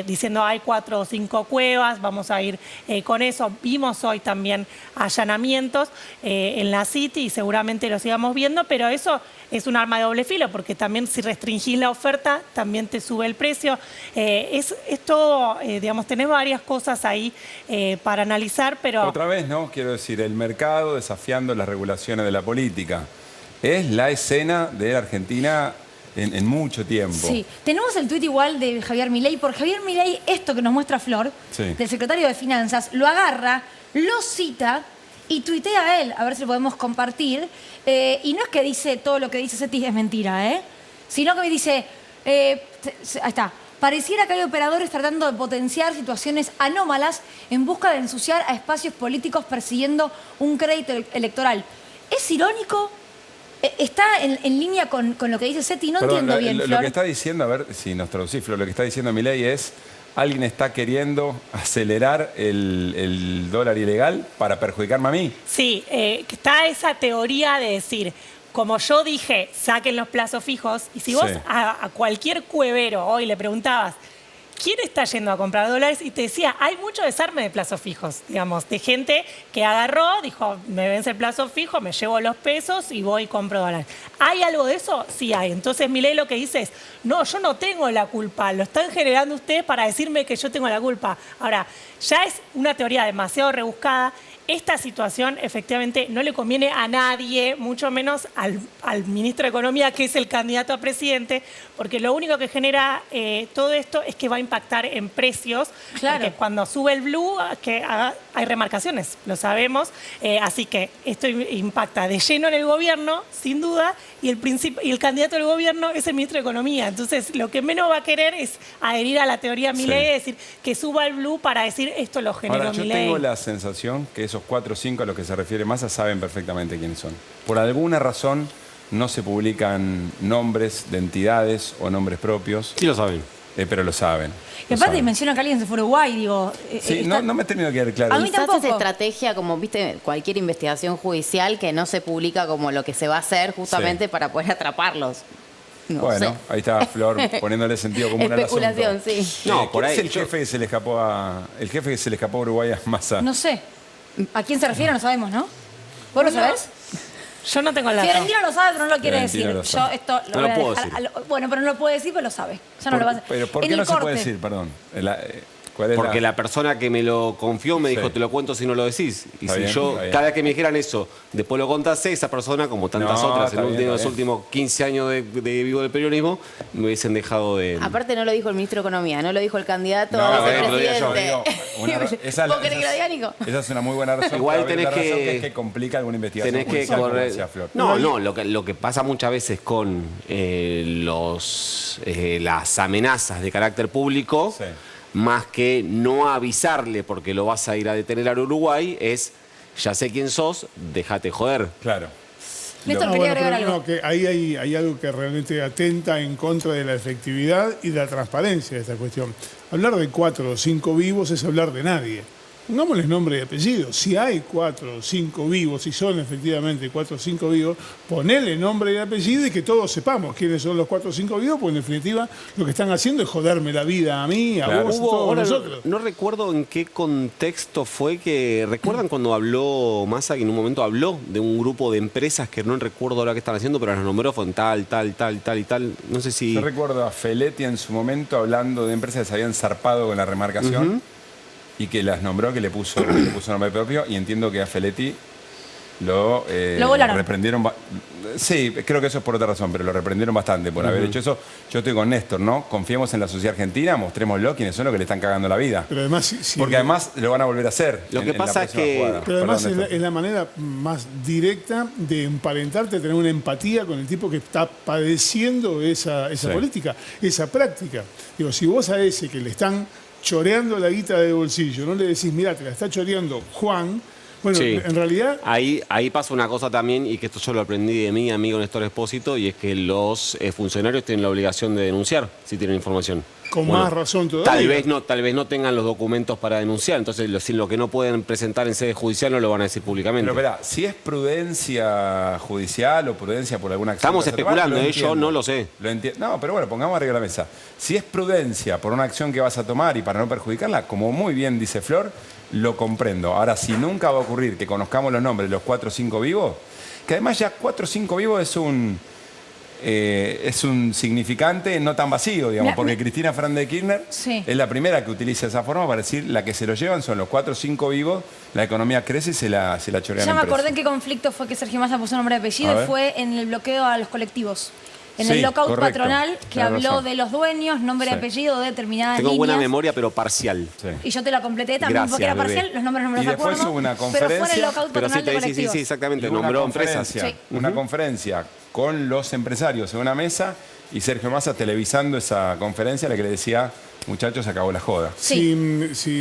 diciendo hay 4 o 5 cuevas, vamos a ir con eso. Vimos hoy también allanamientos en la City y seguramente lo sigamos viendo, pero eso es un arma de doble filo, porque también si restringís la oferta, también te sube el precio. Es todo, digamos, tenés varias cosas ahí para analizar, pero... Otra vez, ¿no? Quiero decir, el mercado desafiando las regulaciones de la política. Es la escena de la Argentina en mucho tiempo. Sí, tenemos el tuit igual de Javier Milei. Por Javier Milei, esto que nos muestra Flor, del secretario de Finanzas, lo agarra, lo cita y tuitea a él, a ver si lo podemos compartir. Y no es que dice todo lo que dice Setti es mentira, sino que me dice, ahí está, pareciera que hay operadores tratando de potenciar situaciones anómalas en busca de ensuciar a espacios políticos persiguiendo un crédito electoral. ¿Es irónico? ¿Está en línea con lo que dice Setti? No entiendo bien, Flor. Lo que está diciendo, a ver si nos traducís, Flor, lo que está diciendo Milei es... ¿Alguien está queriendo acelerar el dólar ilegal para perjudicarme a mí? Sí, está esa teoría de decir, como yo dije, saquen los plazos fijos, y si vos a cualquier cuevero hoy le preguntabas, ¿quién está yendo a comprar dólares? Y te decía, hay mucho desarme de plazos fijos, digamos, de gente que agarró, dijo, me vence el plazo fijo, me llevo los pesos y voy y compro dólares. ¿Hay algo de eso? Sí hay. Entonces Milei lo que dice es, no, yo no tengo la culpa, lo están generando ustedes para decirme que yo tengo la culpa. Ahora, ya es una teoría demasiado rebuscada. Esta situación efectivamente no le conviene a nadie, mucho menos al ministro de Economía, que es el candidato a presidente, porque lo único que genera todo esto es que va a impactar en precios, porque cuando sube el blue que hay remarcaciones, lo sabemos, así que esto impacta de lleno en el gobierno, sin duda, y el candidato del gobierno es el ministro de Economía. Entonces, lo que menos va a querer es adherir a la teoría Milei, es decir, que suba el blue para decir esto lo generó Milei. Ahora, yo tengo la sensación que esos 4 o 5 a los que se refiere Massa saben perfectamente quiénes son. Por alguna razón no se publican nombres de entidades o nombres propios. Sí lo saben. Pero lo saben. Y aparte menciona que alguien se fue a Uruguay, digo... Sí, no me he tenido que quedar claro. A mí tampoco. Quizás es estrategia, como viste, cualquier investigación judicial que no se publica como lo que se va a hacer justamente para poder atraparlos. No sé. Ahí está Flor poniéndole sentido común al asunto. Especulación, sí. No, por ahí. ¿Quién es el jefe que se le escapó a Uruguay a Massa? No sé. ¿A quién se refiere? No sabemos, ¿no? ¿Vos lo sabés? Yo no tengo la dato. Fiorentino lo sabe, pero no lo quiere decir. Lo yo esto no lo puedo decir. Bueno, pero no lo puede decir, pero lo sabe. Ya no lo va a decir. Pero ¿por qué no se puede decir? Perdón. ¿Cuál es Porque la persona que me lo confió me dijo, te lo cuento si no lo decís. Y Está si bien, yo, está bien. cada vez que me dijeran eso, después lo contase, esa persona, como tantas No, otras está en bien, los está bien. últimos 15 años de vivo del periodismo, me hubiesen dejado de... Aparte no lo dijo el ministro de Economía, no lo dijo el candidato No, a lo digo yo, vicepresidente. esa- ¿Vos querés que lo diga, Nico? Esa es una muy buena razón. Igual pero tenés la razón que- es que complica alguna investigación Tenés que judicial, como correr. decía Flor. No, lo que pasa muchas veces con las amenazas de carácter público, más que no avisarle porque lo vas a ir a detener al Uruguay, es ya sé quién sos, déjate joder. Claro. Néstor, No, quería bueno, agregar pero algo. no, que ahí hay algo que realmente atenta en contra de la efectividad y de la transparencia de esta cuestión. Hablar de 4 o 5 vivos es hablar de nadie. Pongámosles nombre y apellido. Si hay 4 o 5 vivos, si son efectivamente 4 o 5 vivos, ponele nombre y apellido y que todos sepamos quiénes son los 4 o 5 vivos, porque en definitiva lo que están haciendo es joderme la vida a mí, a vos, a todos Ahora, nosotros. no recuerdo en qué contexto fue que... ¿Recuerdan cuando habló Massa, que en un momento habló de un grupo de empresas que no recuerdo ahora qué están haciendo, pero las nombró, fue en tal y tal? No sé si... Yo recuerdo a Feletti en su momento hablando de empresas que se habían zarpado con la remarcación. Ujú. Y que las nombró, que le puso nombre propio, y entiendo que a Feletti lo volaron. reprendieron. Sí, creo que eso es por otra razón, pero lo reprendieron bastante por haber hecho eso. Yo estoy con Néstor, ¿no? Confiemos en la sociedad argentina, mostrémoslo quiénes son los que le están cagando la vida. Pero además, Porque además lo van a volver a hacer. Lo que en la pasa es próxima que- jugada. Pero además Perdón, es la, Néstor. es la manera más directa de emparentarte, tener una empatía con el tipo que está padeciendo esa Sí. política, esa práctica. Digo, si vos a ese que le están choreando la guita de bolsillo, no le decís, mira, te la está choreando Juan, bueno, Sí. en realidad Ahí pasa una cosa también, y que esto yo lo aprendí de mi amigo Néstor Espósito, y es que los funcionarios tienen la obligación de denunciar si tienen información. con Bueno, más razón todavía. Tal vez no tengan los documentos para denunciar, entonces lo que no pueden presentar en sede judicial no lo van a decir públicamente. Pero espera, si es prudencia judicial o prudencia por alguna acción. Estamos que vas a tomar, especulando, lo yo entiendo. no lo sé. Lo no, pero bueno, pongamos arriba de la mesa. Si es prudencia por una acción que vas a tomar y para no perjudicarla, como muy bien dice Flor, lo comprendo. Ahora, si nunca va a ocurrir que conozcamos los nombres de los 4 o 5 vivos, que además ya 4 o 5 vivos es un significante no tan vacío, digamos, porque Cristina Fernández de Kirchner Sí. es la primera que utiliza esa forma para decir la que se lo llevan son los 4 o 5 vivos, la economía crece y se la chorean Ya me en acordé precio. en qué conflicto fue que Sergio Massa puso nombre y A apellido, y ver. fue en el bloqueo a los colectivos. En Sí, el lockout correcto. patronal que Tenés habló razón. de los dueños, nombre y Sí. apellido de determinadas Tengo líneas. buena memoria, pero parcial. Y yo te la completé también Gracias, porque era bebé. parcial, los nombres no me Y los después acuerdo. hubo una Pero fue en el conferencia. lockout Pero patronal de sí, colectivos. sí, exactamente, Y hubo nombró una empresas. conferencia, Sí. una conferencia con los empresarios en una mesa y Sergio Massa televisando esa conferencia, la que le decía, muchachos, se acabó la joda. Sí,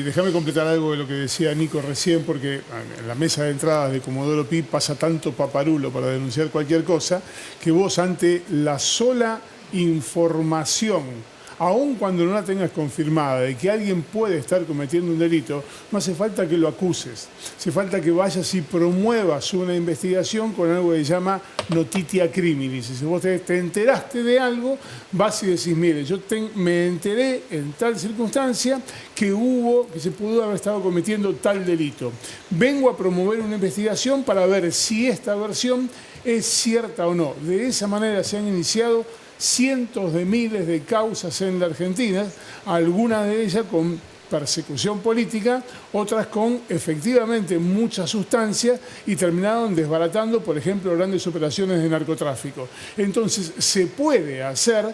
déjame completar algo de lo que decía Nico recién, porque en la mesa de entradas de Comodoro Pi pasa tanto paparulo para denunciar cualquier cosa, que vos ante la sola información, aun cuando no la tengas confirmada, de que alguien puede estar cometiendo un delito, no hace falta que lo acuses. Hace falta que vayas y promuevas una investigación con algo que se llama notitia criminis. Si vos te enteraste de algo, vas y decís, mire, yo me enteré en tal circunstancia que se pudo haber estado cometiendo tal delito. Vengo a promover una investigación para ver si esta versión es cierta o no. De esa manera se han iniciado cientos de miles de causas en la Argentina, algunas de ellas con persecución política, otras con efectivamente mucha sustancia y terminaron desbaratando, por ejemplo, grandes operaciones de narcotráfico. Entonces, se puede hacer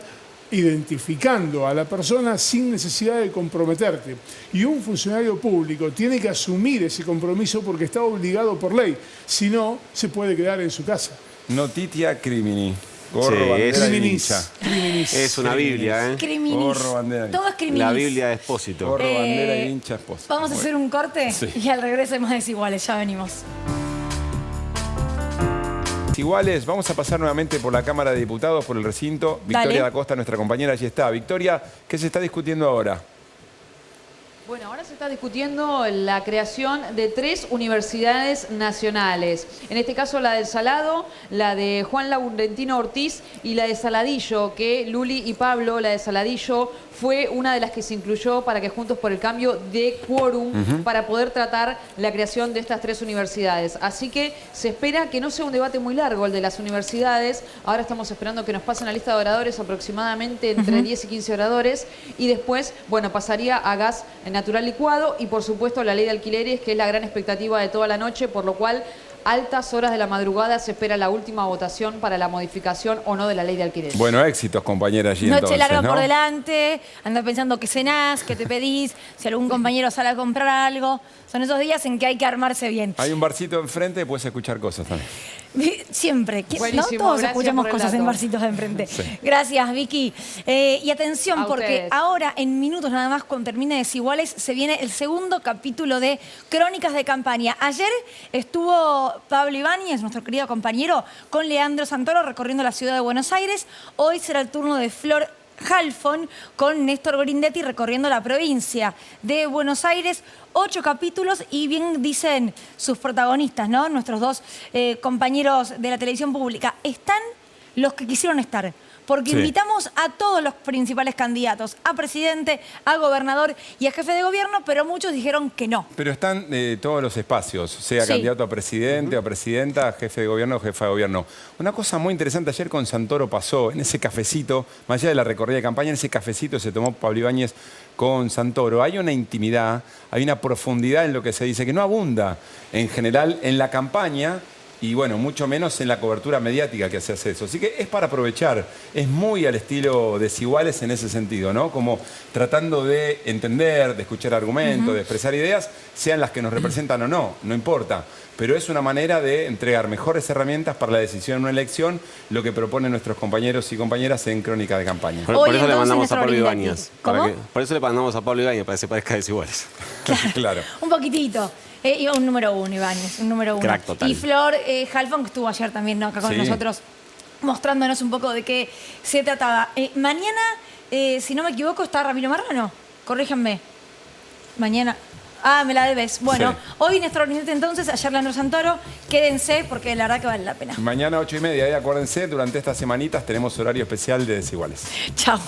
identificando a la persona sin necesidad de comprometerte. Y un funcionario público tiene que asumir ese compromiso porque está obligado por ley. Si no, se puede quedar en su casa. Notitia crimini. Gorro, Sí, bandera y Criminis. hincha. Criminis. Es una Biblia, ¿eh? Criminis. Gorro, bandera. Todo es criminis. La Biblia de Espósito. Gorro, bandera y hincha, esposa. Vamos a hacer un corte Sí. y al regreso hay más desiguales. Ya venimos. Iguales, vamos a pasar nuevamente por la Cámara de Diputados, por el recinto. Victoria Dale. da Costa, nuestra compañera, allí está. Victoria, ¿qué se está discutiendo ahora? Bueno, ahora se está discutiendo la creación de 3 universidades nacionales. En este caso la del Salado, la de Juan Laurentino Ortiz y la de Saladillo, que Luli y Pablo, la de Saladillo, fue una de las que se incluyó para que Juntos por el Cambio dé quórum para poder tratar la creación de estas 3 universidades. Así que se espera que no sea un debate muy largo el de las universidades. Ahora estamos esperando que nos pasen la lista de oradores, aproximadamente entre 10 y 15 oradores. Y después, bueno, pasaría a gas natural natural licuado y por supuesto la ley de alquileres, que es la gran expectativa de toda la noche, por lo cual altas horas de la madrugada se espera la última votación para la modificación o no de la ley de alquileres. Bueno, éxitos, compañera, allí Noche entonces, larga ¿no? por delante, anda pensando qué cenás, qué te pedís, si algún compañero sale a comprar algo. Son esos días en que hay que armarse bien. Hay un barcito enfrente y puedes escuchar cosas también. Siempre, ¿no? Buenísimo, Todos gracias escuchamos por el cosas en dato. barcitos de enfrente. Sí. Gracias, Vicky. Y atención, A porque ustedes. ahora, en minutos nada más, cuando termine Desiguales, se viene el segundo capítulo de Crónicas de Campaña. Ayer estuvo Pablo Ibáñez, nuestro querido compañero, con Leandro Santoro recorriendo la ciudad de Buenos Aires. Hoy será el turno de Flor Halfon con Néstor Grindetti recorriendo la provincia de Buenos Aires. 8 capítulos y bien dicen sus protagonistas, ¿no? Nuestros dos compañeros de la televisión pública. Están los que quisieron estar. Porque Sí. invitamos a todos los principales candidatos, a presidente, a gobernador y a jefe de gobierno, pero muchos dijeron que no. Pero están todos los espacios, sea Sí. candidato a presidente, a presidenta, jefe de gobierno o jefa de gobierno. Una cosa muy interesante ayer con Santoro pasó, en ese cafecito, más allá de la recorrida de campaña, en ese cafecito se tomó Pablo Ibáñez con Santoro. Hay una intimidad, hay una profundidad en lo que se dice, que no abunda en general en la campaña, y bueno, mucho menos en la cobertura mediática que se hace eso. Así que es para aprovechar, es muy al estilo Desiguales en ese sentido, ¿no? Como tratando de entender, de escuchar argumentos, de expresar ideas, sean las que nos representan o no, no importa. Pero es una manera de entregar mejores herramientas para la decisión en una elección, lo que proponen nuestros compañeros y compañeras en Crónica de Campaña. Por Hoy eso le entonces mandamos a nuestro Pablo Grindetti. Ibáñez. ¿Cómo? Por eso le mandamos a Pablo Ibáñez, para que se parezca a Desiguales. Claro. Un poquitito. Y un número uno, Ibáñez, un número uno. Crack total. Y Flor Halfon, que estuvo ayer también, ¿no? Acá con Sí. nosotros, mostrándonos un poco de qué se trataba. Mañana, si no me equivoco, está Ramiro Marrano. Corríjanme. Mañana. Ah, me la debes. Bueno, Sí. hoy Néstor Grindetti entonces, ayer Leandro Santoro. Quédense porque la verdad que vale la pena. Mañana 8:30, acuérdense, durante estas semanitas tenemos horario especial de Desiguales. Chao.